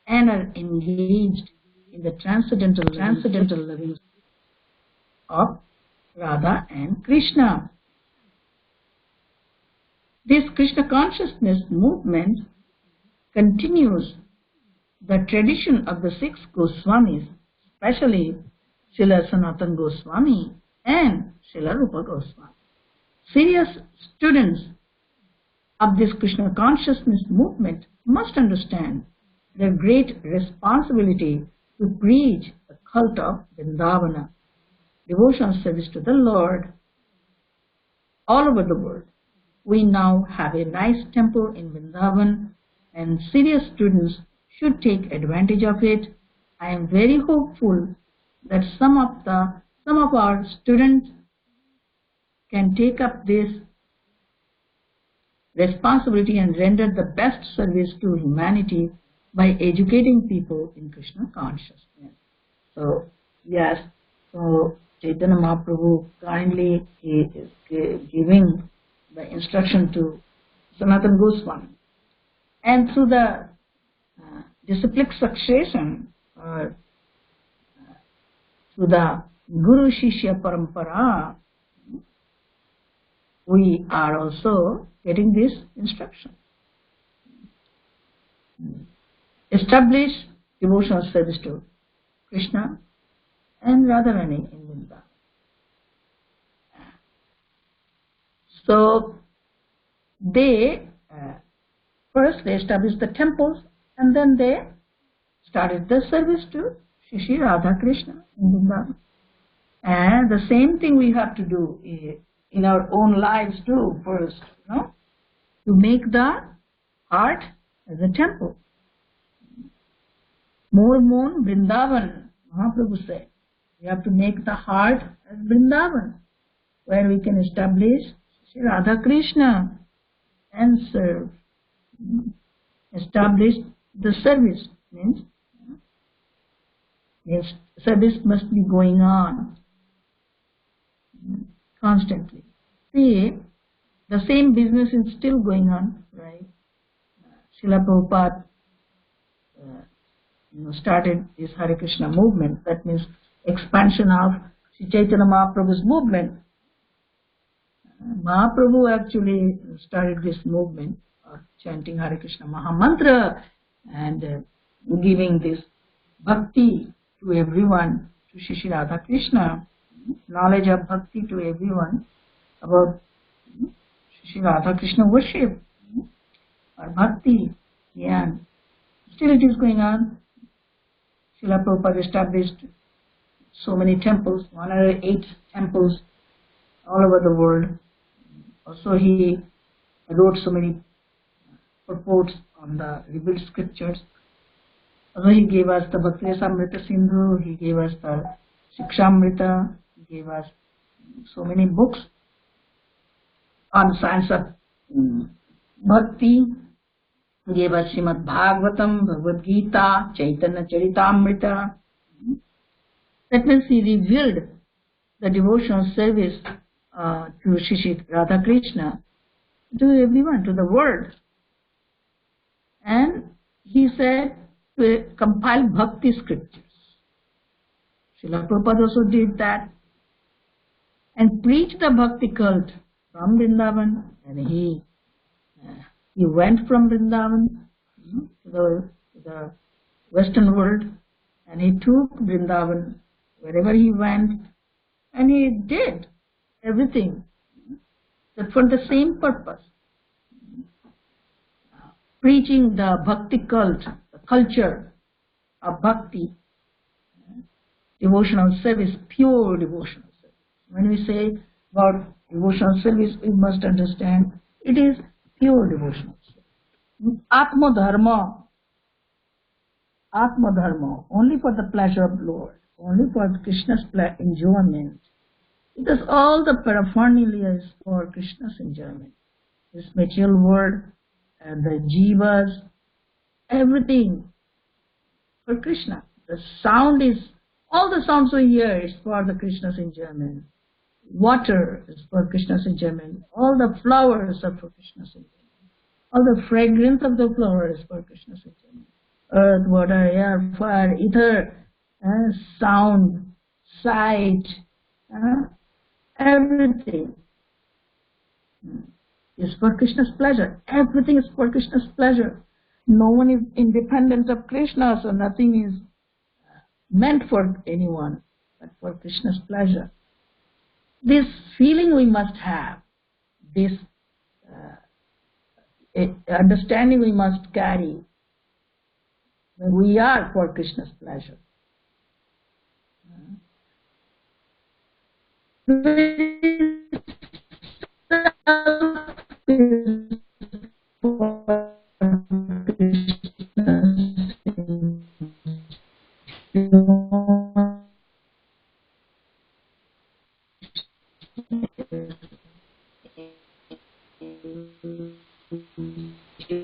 and are engaged in the transcendental living of Radha and Krishna. This Krishna consciousness movement continues the tradition of the 6 Goswamis, especially Srila Sanatana Goswami and Srila Rupa Goswami. Serious students of this Krishna consciousness movement must understand their great responsibility to preach the cult of Vrindavana, devotional service to the Lord, all over the world. We now have a nice temple in Vrindavan and serious students should take advantage of it. I am very hopeful that some of our students can take up this responsibility and render the best service to humanity by educating people in Krishna consciousness. So yes, so Chaitanya Mahaprabhu kindly is giving the instruction to Sanatana Goswami, and through the disciplic succession, or through the Guru Shishya Parampara, we are also getting this instruction. Establish devotional service to Krishna and Radharani in Vrindavan. So they first they established the temples, and then they started the service to Shri Radha Krishna in Vrindavan. And the same thing we have to do in our own lives too. First, to make the heart as a temple. More Vrindavan, Mahaprabhu said. We have to make the heart as Vrindavan, where we can establish Shri Radha Krishna and serve. Establish the service means service must be going on constantly. See, the same business is still going on, right? Srila Prabhupada started this Hare Krishna movement. That means expansion of Sri Chaitanya Mahaprabhu's movement. Mahaprabhu actually started this movement of chanting Hare Krishna Mahamantra and giving this bhakti to everyone, to Shri Radha Krishna, knowledge of bhakti to everyone about Shri Radha Krishna worship or bhakti. Yeah. Still it is going on. Srila Prabhupada established so many temples, 108 temples all over the world. Also he wrote so many purports on the revealed scriptures. Also he gave us the Bhakti-rasamrita Sindhu, he gave us the Shikshamrita, he gave us so many books on science of bhakti. He gave us Srimad Bhagavatam, Bhagavad Gita, Caitanya-Caritamrta. That means he revealed the devotional service to Shri Radha Krishna to everyone, to the world. And he said to compile bhakti scriptures. Srila Prabhupada also did that and preached the bhakti cult from Vrindavan, and he went from Vrindavan to the Western world, and he took Vrindavan wherever he went, and he did everything that for the same purpose, preaching the bhakti cult, the culture of bhakti, devotional service, pure devotional service. When we say about devotional service, we must understand it is pure devotional service. Atma dharma, only for the pleasure of Lord, only for Krishna's enjoyment. Because all the paraphernalia is for Krishna's enjoyment. This material world and the jivas, everything for Krishna. The sound is, all the sounds we hear is for the Krishna's enjoyment. Water is for Krishna's enjoyment. All the flowers are for Krishna's enjoyment. All the fragrance of the flower is for Krishna's enjoyment. Earth, water, air, fire, ether, sound, sight, everything is for Krishna's pleasure. Everything is for Krishna's pleasure. No one is independent of Krishna, so nothing is meant for anyone but for Krishna's pleasure. This feeling we must have, this understanding we must carry, that we are for Krishna's pleasure. Hare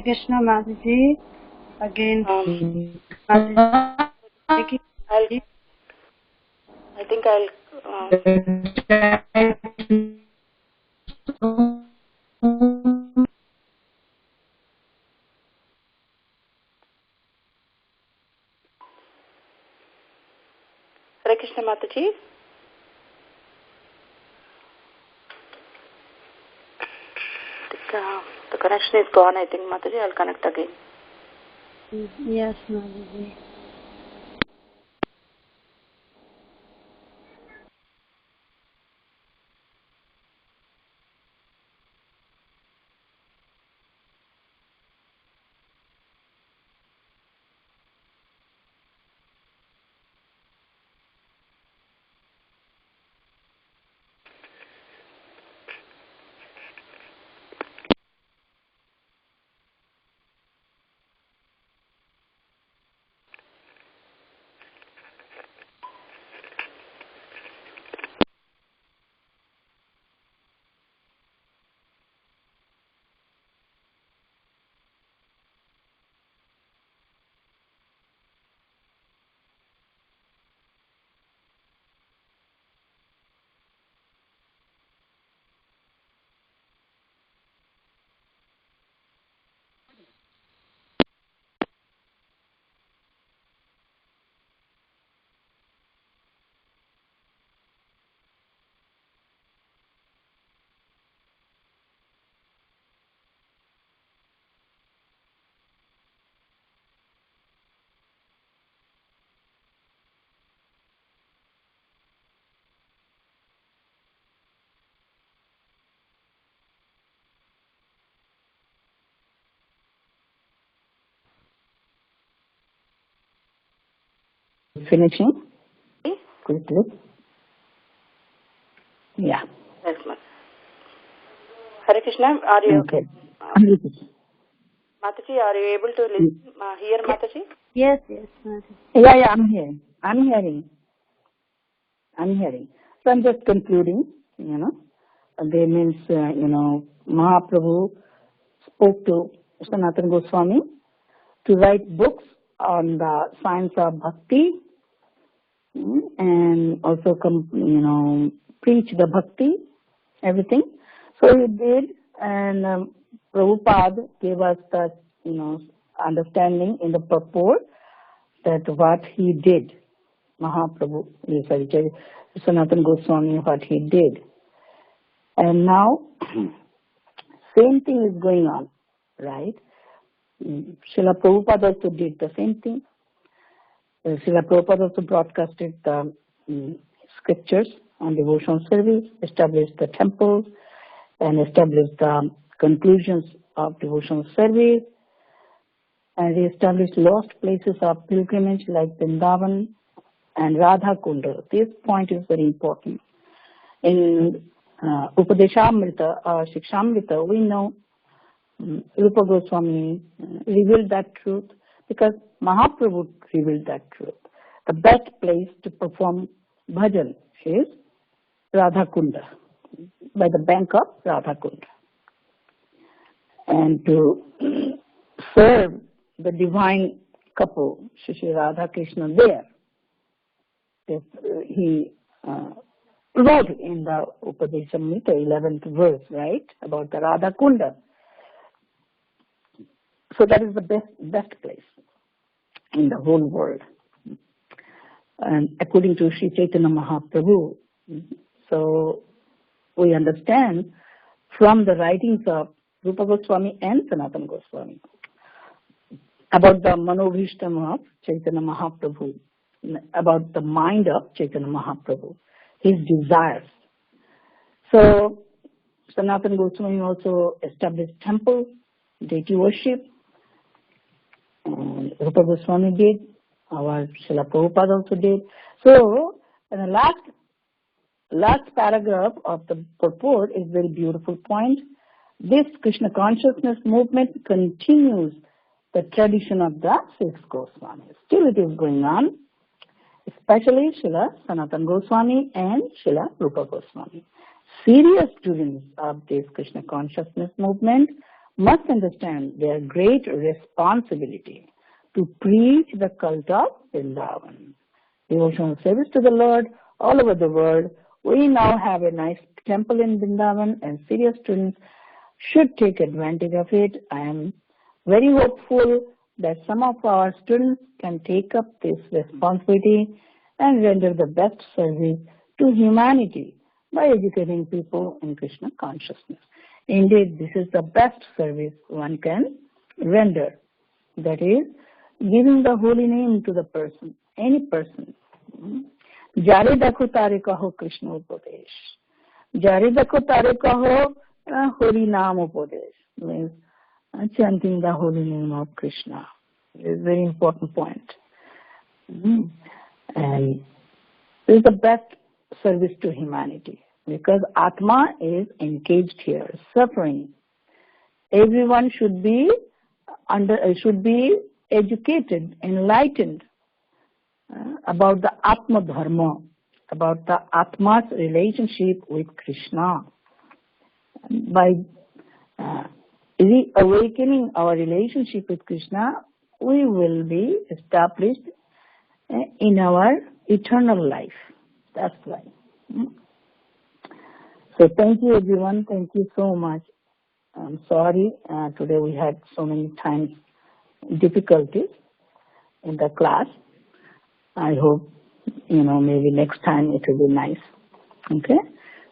Krishna, Mataji. Again, Mataji, I think I'll. Hare Krishna, Mataji. The connection is gone, I think, Mataji. I'll connect again. yes, Mataji. Finishing quickly. Yeah. Yes, ma'am. Hare Krishna, are you? Okay. Mataji, are you able to listen, hear Mataji? Yes, Mataji. Yeah, I'm here. I'm hearing. So I'm just concluding, They means, Mahaprabhu spoke to Sanatana Goswami to write books on the science of bhakti, and also preach the bhakti, everything. So he did, and Prabhupada gave us the understanding in the purport that what he did, Mahaprabhu, Sanatana Goswami, what he did. And now same thing is going on, right? Srila Prabhupada also did the same thing. Srila Prabhupada also broadcasted the scriptures on devotional service, established the temples, and established the conclusions of devotional service, and he established lost places of pilgrimage like Vrindavan and Radha Kunda. This point is very important. In Upadeshamrita or Shikshamrita, we know Rupa Goswami revealed that truth because Mahaprabhu revealed that truth. The best place to perform bhajan is Radha Kunda, by the bank of Radha Kunda. And to serve the divine couple, Shri Radha Krishna there, he wrote in the Upadeshamrita, 11th verse, right, about the Radha Kunda. So that is the best place in the whole world. And according to Sri Chaitanya Mahaprabhu, so we understand from the writings of Rupa Goswami and Sanatana Goswami about the Manovishtam of Chaitanya Mahaprabhu, about the mind of Chaitanya Mahaprabhu, his desires. So Sanatana Goswami also established temple, deity worship, and Rupa Goswami did, our Srila Prabhupada also did. So in the last paragraph of the purport is very beautiful point. This Krishna consciousness movement continues the tradition of the six Goswamis. Still it is going on, especially Srila Sanatana Goswami and Srila Rupa Goswami. Serious students of this Krishna consciousness movement must understand their great responsibility to preach the cult of Vrindavan. Devotional service to the Lord all over the world. We now have a nice temple in Vrindavan, and serious students should take advantage of it. I am very hopeful that some of our students can take up this responsibility and render the best service to humanity by educating people in Krishna consciousness. Indeed, this is the best service one can render. That is, giving the holy name to the person, any person. Jare dakho tare kaho Krishna upadesh. Jare dakho tare kaho Hari Nam upadesh. Means chanting the holy name of Krishna. It is a very important point. And this is the best service to humanity, because Atma is engaged here, suffering. Everyone should be educated, enlightened about the Atma Dharma, about the Atma's relationship with Krishna. By reawakening our relationship with Krishna, we will be established in our eternal life. That's why. So thank you everyone. Thank you so much. I'm sorry today we had so many times difficulties in the class. I hope, maybe next time it will be nice. Okay?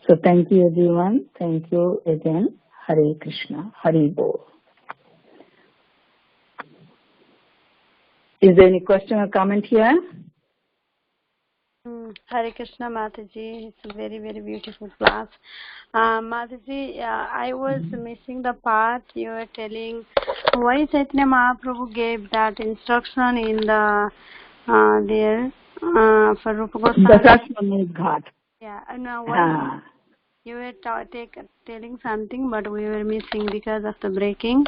So thank you everyone. Thank you again. Hare Krishna. Hare Bol. Is there any question or comment here? Hare Krishna, Mataji. It's a very, very beautiful class. Mataji, I was missing the part you were telling why Chaitanya Mahaprabhu gave that instruction in the there for Rupa Goswami. Dasashwamedh Ghat. Yeah, why you were telling something, but we were missing because of the breaking.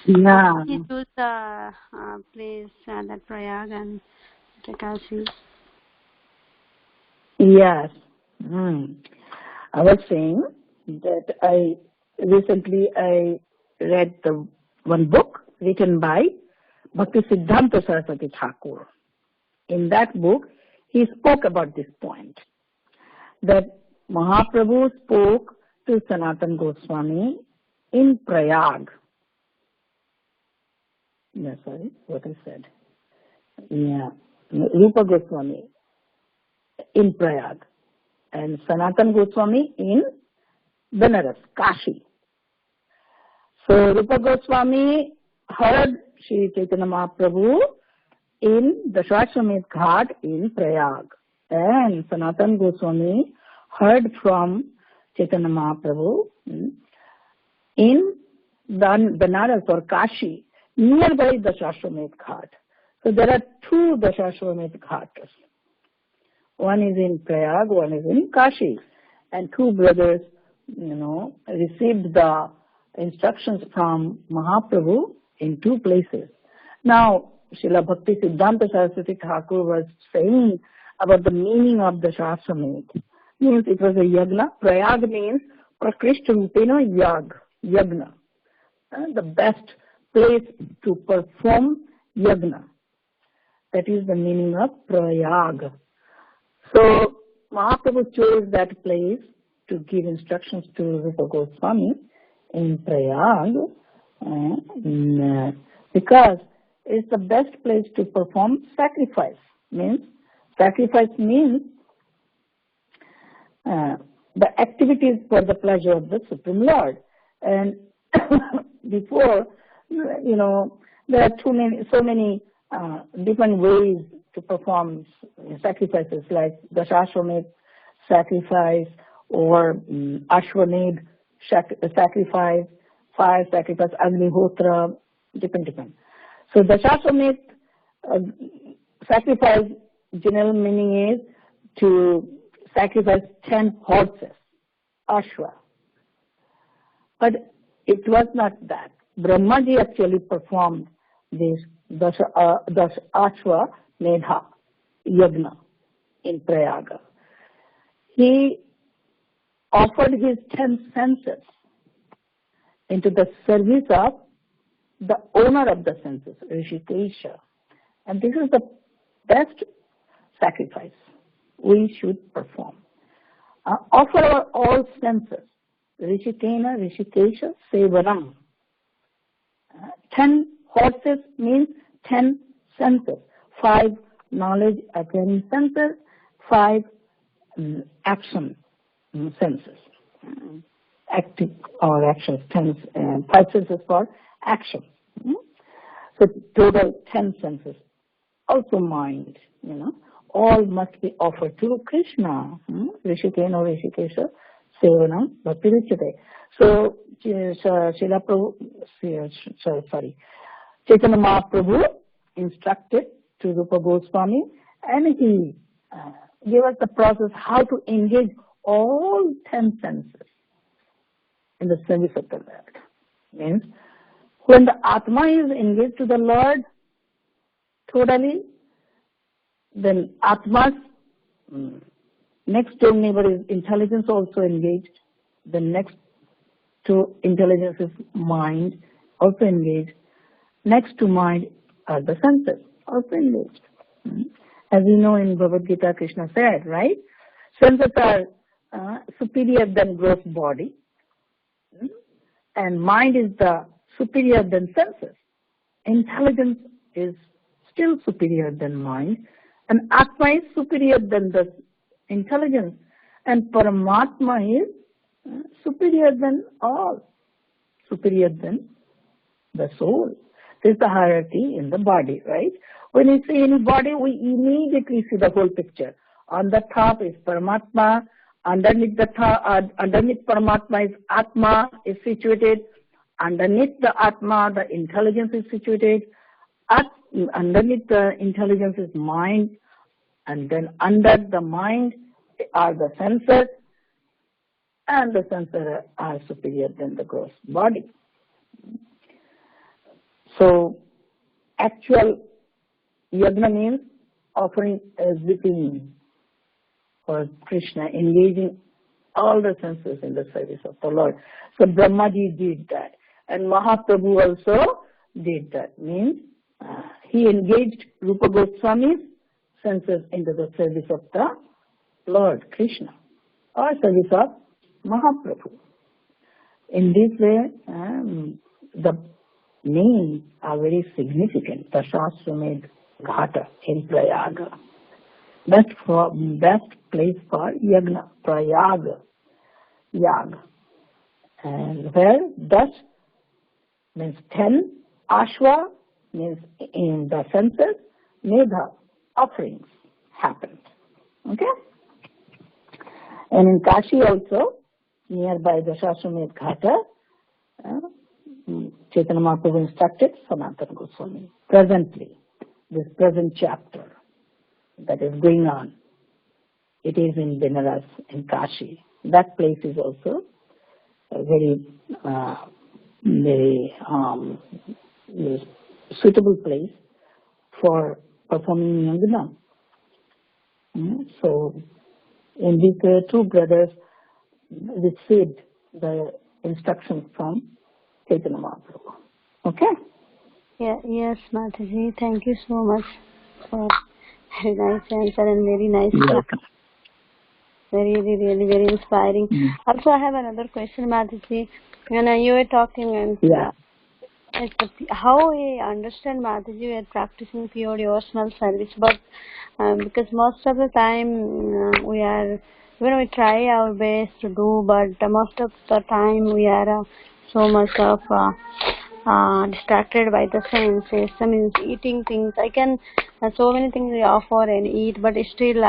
No. He chose the place that Prayag and Kashi. Yes. I was saying that I recently read the one book written by Bhaktisiddhanta Saraswati Thakur. In that book, he spoke about this point, that Mahaprabhu spoke to Sanatana Goswami in Prayag. No, sorry, what I said. Yeah, Rupa Goswami in Prayag, and Sanatana Goswami in Banaras, Kashi. So Rupa Goswami heard Sri Chaitanya Mahaprabhu in Dasashwamedh Ghat in Prayag, and Sanatana Goswami heard from Chaitanya Mahaprabhu in Banaras or Kashi, nearby Dasashwamedh Ghat. So there are two Dasashwamedh Ghats. One is in Prayag, one is in Kashi. And two brothers, received the instructions from Mahaprabhu in two places. Now, Srila Bhakti Siddhanta Saraswati Thakur was saying about the meaning of the Dasashwamedh. Means it was a yagna. Prayag means prakrishta rupena yagna. The best place to perform yagna. That is the meaning of Prayag. So Mahaprabhu chose that place to give instructions to Rupa Goswami in Prayag because it's the best place to perform sacrifice. Sacrifice means the activities for the pleasure of the Supreme Lord. And before, there are so many different ways to perform sacrifices, like Dasashwamedh sacrifice, or Ashwamedh sacrifice, fire sacrifice, Agnihotra, different. So Dashashwamedh sacrifice, general meaning is to sacrifice 10 horses, Ashwa. But it was not that. Brahmaji actually performed this Ashwa Medha Yagna in Prayaga. He offered his 10 senses into the service of the owner of the senses, Rishikesha. And this is the best sacrifice we should perform. Offer our all senses, Rishikena, Rishikesha, Sevanam. 10 horses means 10 senses. 5 knowledge acquiring senses, 5 action senses. Active or actions, 10, 5 senses for action. So total 10 senses. Also mind, all must be offered to Krishna. Rishikena or Rishikesha, Sevanam, Bhakti Richate. So, Chaitanya Mahaprabhu instructed to Rupa Goswami, and he gave us the process how to engage all 10 senses in the service of the Lord. Means, when the Atma is engaged to the Lord totally, then Atma's next door neighbor is intelligence also engaged. The next to intelligence is mind, also engaged. Next to mind are the senses, also engaged. As you know in Bhagavad Gita, Krishna said, right? Senses are superior than gross body, and mind is the superior than senses. Intelligence is still superior than mind, and Atma is superior than the intelligence, and Paramatma is superior than all, superior than the soul. This is the hierarchy in the body, right? When you see any body, we immediately see the whole picture. On the top is Paramatma, underneath Paramatma is Atma is situated, underneath the Atma the intelligence is situated, underneath the intelligence is mind, and then under the mind are the senses, and the senses are superior than the gross body. So, actual yagna means offering everything for Krishna, engaging all the senses in the service of the Lord. So, Brahmaji did that. And Mahaprabhu also did that. Means, he engaged Rupa Goswami's senses into the service of the Lord Krishna, or service of Mahaprabhu. In this way, the names are very significant. Dashashwamedh Ghata in Prayaga. Best place for Yagna, Prayaga, Yag. And where Dash means 10, Ashwa means in the senses, Medha, offerings happened. Okay? And in Kashi also, nearby the Dashashwamedh Ghata, Chaitanya Mahaprabhu instructed Sanatana Goswami. Presently, this present chapter that is going on, it is in Benares, in Kashi. That place is also a very suitable place for performing yagna. So, in these two brothers received the instructions from Chaitanya Mahaprabhu. Okay? Yeah, yes, Mataji. Thank you so much for very nice answer and very nice talk. Really very inspiring. Also, I have another question, Mataji. When you were talking and how we understand, Mataji, we are practicing pure devotional service, but because most of the time we try our best to do, but most of the time we are so much of distracted by the senses. I mean, eating things. I can so many things we offer and eat, but still,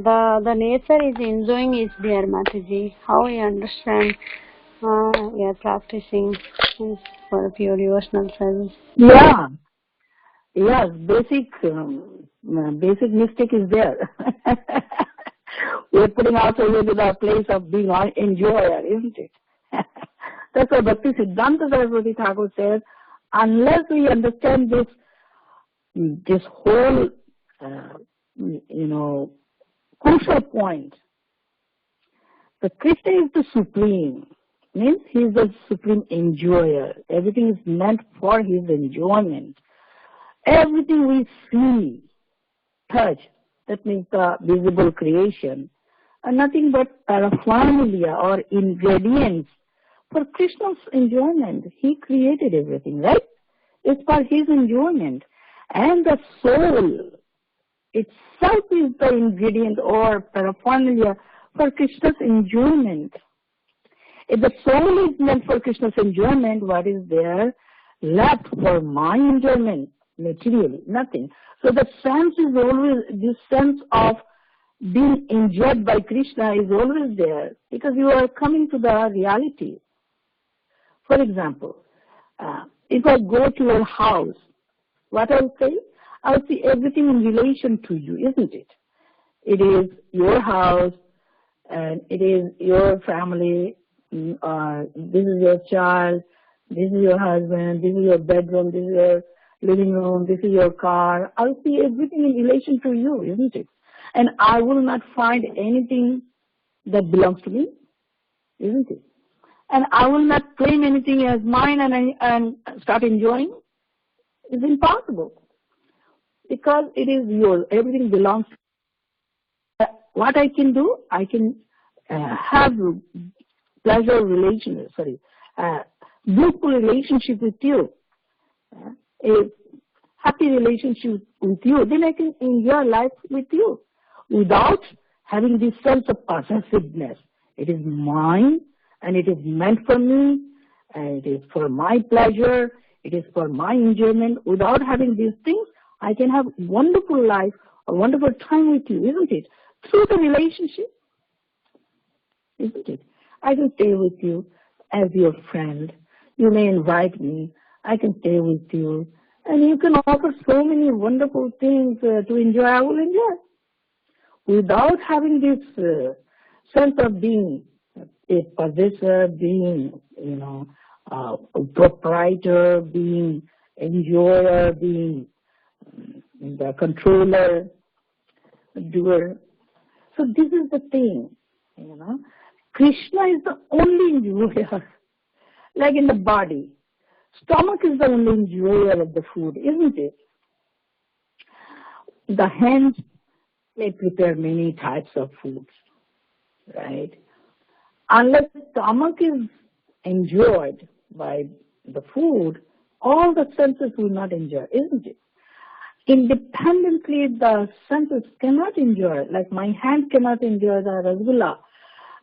the nature is enjoying is there, Mataji. How we understand we are practicing for pure devotional service. Yeah, yes, basic mistake is there. We're putting ourselves into the place of being an enjoyer, isn't it? That's what Bhakti Siddhanta Saraswati Thakur says. Unless we understand this whole, crucial point, the Krishna is the supreme. Means he is the supreme enjoyer. Everything is meant for his enjoyment. Everything we see, touch, that means the visible creation, are nothing but paraphernalia or ingredients for Krishna's enjoyment. He created everything, right? It's for his enjoyment. And the soul itself is the ingredient or paraphernalia for Krishna's enjoyment. If the soul is meant for Krishna's enjoyment, what is there left for my enjoyment? Materially, nothing. So the sense is always, this sense of being enjoyed by Krishna is always there because you are coming to the reality. For example, if I go to your house, what I'll say? I'll see everything in relation to you, isn't it? It is your house and it is your family. This is your child, this is your husband, this is your bedroom, this is your living room, this is your car. I'll see everything in relation to you, isn't it? And I will not find anything that belongs to me, isn't it? And I will not claim anything as mine and start enjoying. It's impossible because it is yours. Everything belongs to you. What I can do, I can have blissful relationship with you, a happy relationship with you, then I can enjoy life with you without having this sense of possessiveness. It is mine and it is meant for me and it is for my pleasure, it is for my enjoyment. Without having these things, I can have wonderful life, a wonderful time with you, isn't it? Through the relationship, isn't it? I can stay with you as your friend. You may invite me. I can stay with you. And you can offer so many wonderful things to enjoy. I will enjoy. Without having this sense of being a possessor, being, a proprietor, being enjoyer, being the controller, doer. So this is the thing, Krishna is the only enjoyer, like in the body. Stomach is the only enjoyer of the food, isn't it? The hands may prepare many types of foods, right? Unless stomach is enjoyed by the food, all the senses will not enjoy, isn't it? Independently, the senses cannot enjoy. Like my hand cannot enjoy the rasgulla.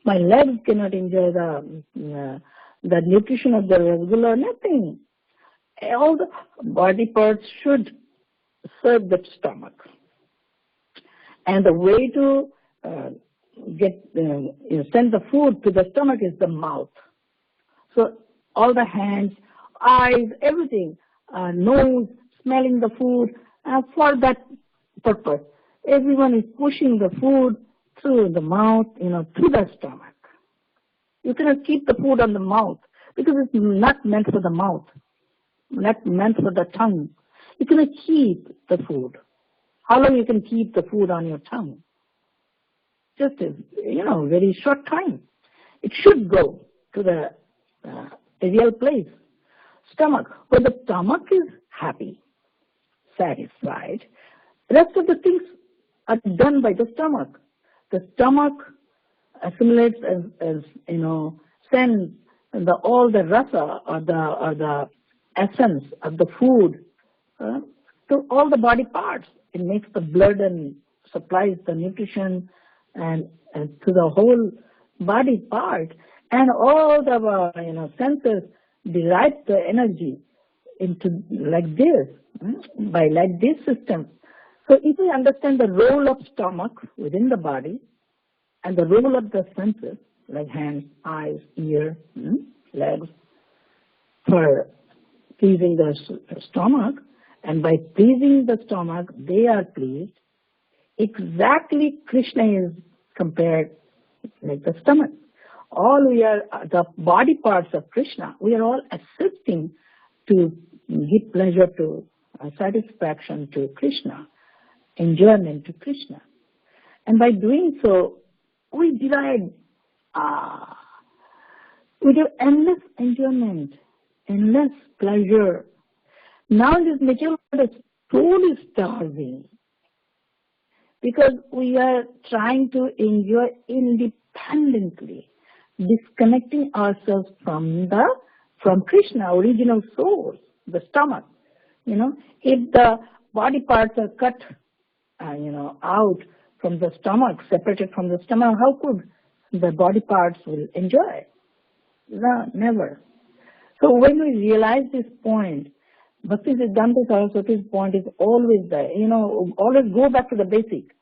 My legs cannot enjoy the nutrition of the rasgulla, nothing. All the body parts should serve the stomach. And the way to send the food to the stomach is the mouth. So all the hands, eyes, everything, nose, smelling the food, for that purpose. Everyone is pushing the food through the mouth, to the stomach. You cannot keep the food on the mouth because it's not meant for the mouth, not meant for the tongue. You cannot keep the food. How long you can keep the food on your tongue? Just a, very short time. It should go to the real place. Stomach. When the stomach is happy, satisfied, the rest of the things are done by the stomach. The stomach assimilates as sends all the rasa or the essence of the food to all the body parts. It makes the blood and supplies the nutrition and to the whole body part. And all the senses derive the energy into like this, by like this system. So if we understand the role of stomach within the body and the role of the senses, like hands, eyes, ear, legs, for pleasing the stomach, and by pleasing the stomach, they are pleased. Exactly, Krishna is compared like the stomach. All we are, the body parts of Krishna, we are all assisting to give pleasure to, satisfaction to Krishna, enjoyment to Krishna. And by doing so, we derive, we do endless enjoyment, endless pleasure. Now this material world is truly starving because we are trying to enjoy independently, disconnecting ourselves from Krishna, original source, the stomach. If the body parts are cut, out from the stomach, separated from the stomach, how could the body parts will enjoy? No, never. So when we realize this point, Bhakti Siddhanta Saraswati's point is always there. Always go back to the basic.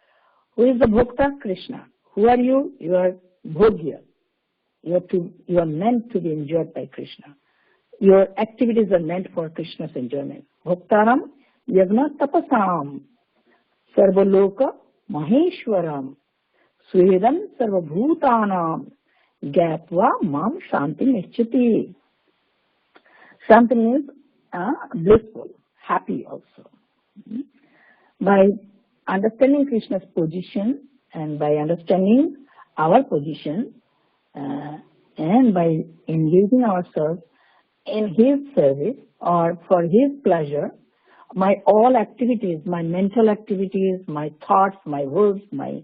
Who is the Bhokta? Krishna. Who are you? You are Bhogya. You are meant to be enjoyed by Krishna. Your activities are meant for Krishna's enjoyment. Bhoktaram yagna tapasam sarvaloka maheshwaram swedam sarvabhutanam gyatva mam shanti nischati. Shanti means blissful, happy also. By understanding Krishna's position and by understanding our position and by engaging ourselves in His service or for His pleasure, my all activities, my mental activities, my thoughts, my words, my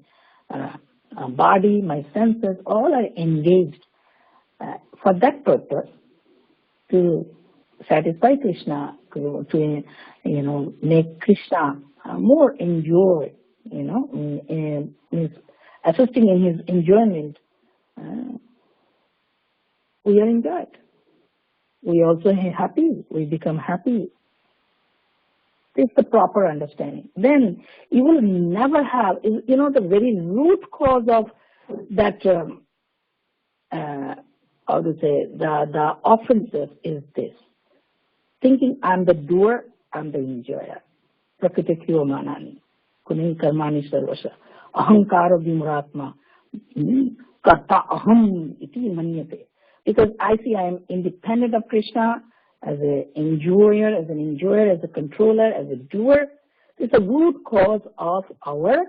body, my senses, all are engaged for that purpose, to satisfy Krishna, to make Krishna more enjoy, assisting in His enjoyment. We are enjoyed. We also are happy. We become happy. This is the proper understanding. Then you will never have, the very root cause of that, the offenses is this. Thinking I'm the doer, I'm the enjoyer. Prakritikyo manani. Kunai karmani sarvasya. Ahankara vimuratma. Karta aham iti manyate. Because I see I am independent of Krishna as an enjoyer, as a controller, as a doer. It's a root cause of our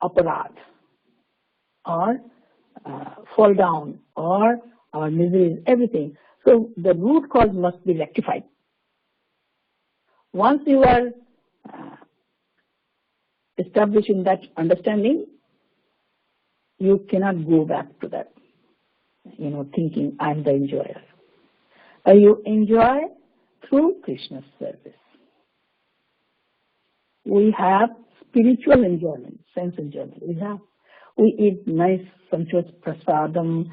aparadh, or fall down, or our miseries, everything. So the root cause must be rectified. Once you are establishing that understanding, you cannot go back to that, thinking I'm the enjoyer. You enjoy through Krishna's service. We have spiritual enjoyment, sense enjoyment. We eat nice, sumptuous prasadam.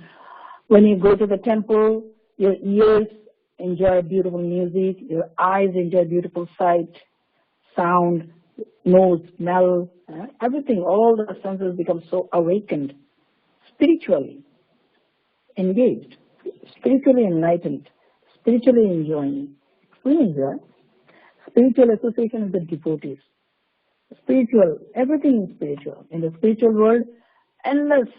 When you go to the temple, your ears enjoy beautiful music, your eyes enjoy beautiful sight, sound, nose, smell, everything. All the senses become so awakened, spiritually engaged, spiritually enlightened, spiritually enjoying. We enjoy. Spiritual association with the devotees. Spiritual, everything is spiritual. In the spiritual world, endless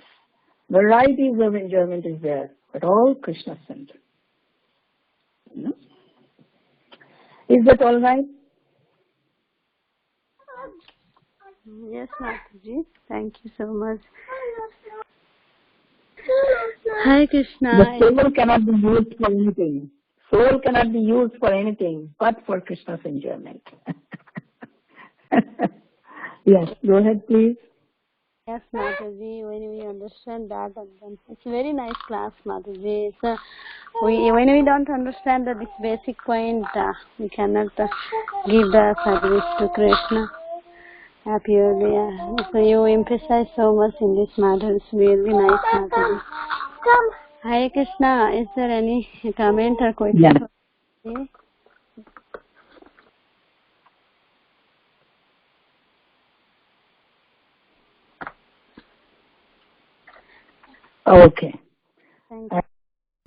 varieties of enjoyment is there, but all Krishna-centered. Is that all right? Yes, Mataji. Thank you so much. Hare Krishna. The soul cannot be used for anything. Soul cannot be used for anything but for Krishna's enjoyment. Yes, go ahead, please. Yes, Mataji, when we understand that, then it's a very nice class, Mataji. So, when we don't understand this basic point, we cannot give the service to Krishna purely. So you emphasize so much in this matter. It's really nice, Mataji. Hare Krishna, is there any comment or question? Okay. Thank you.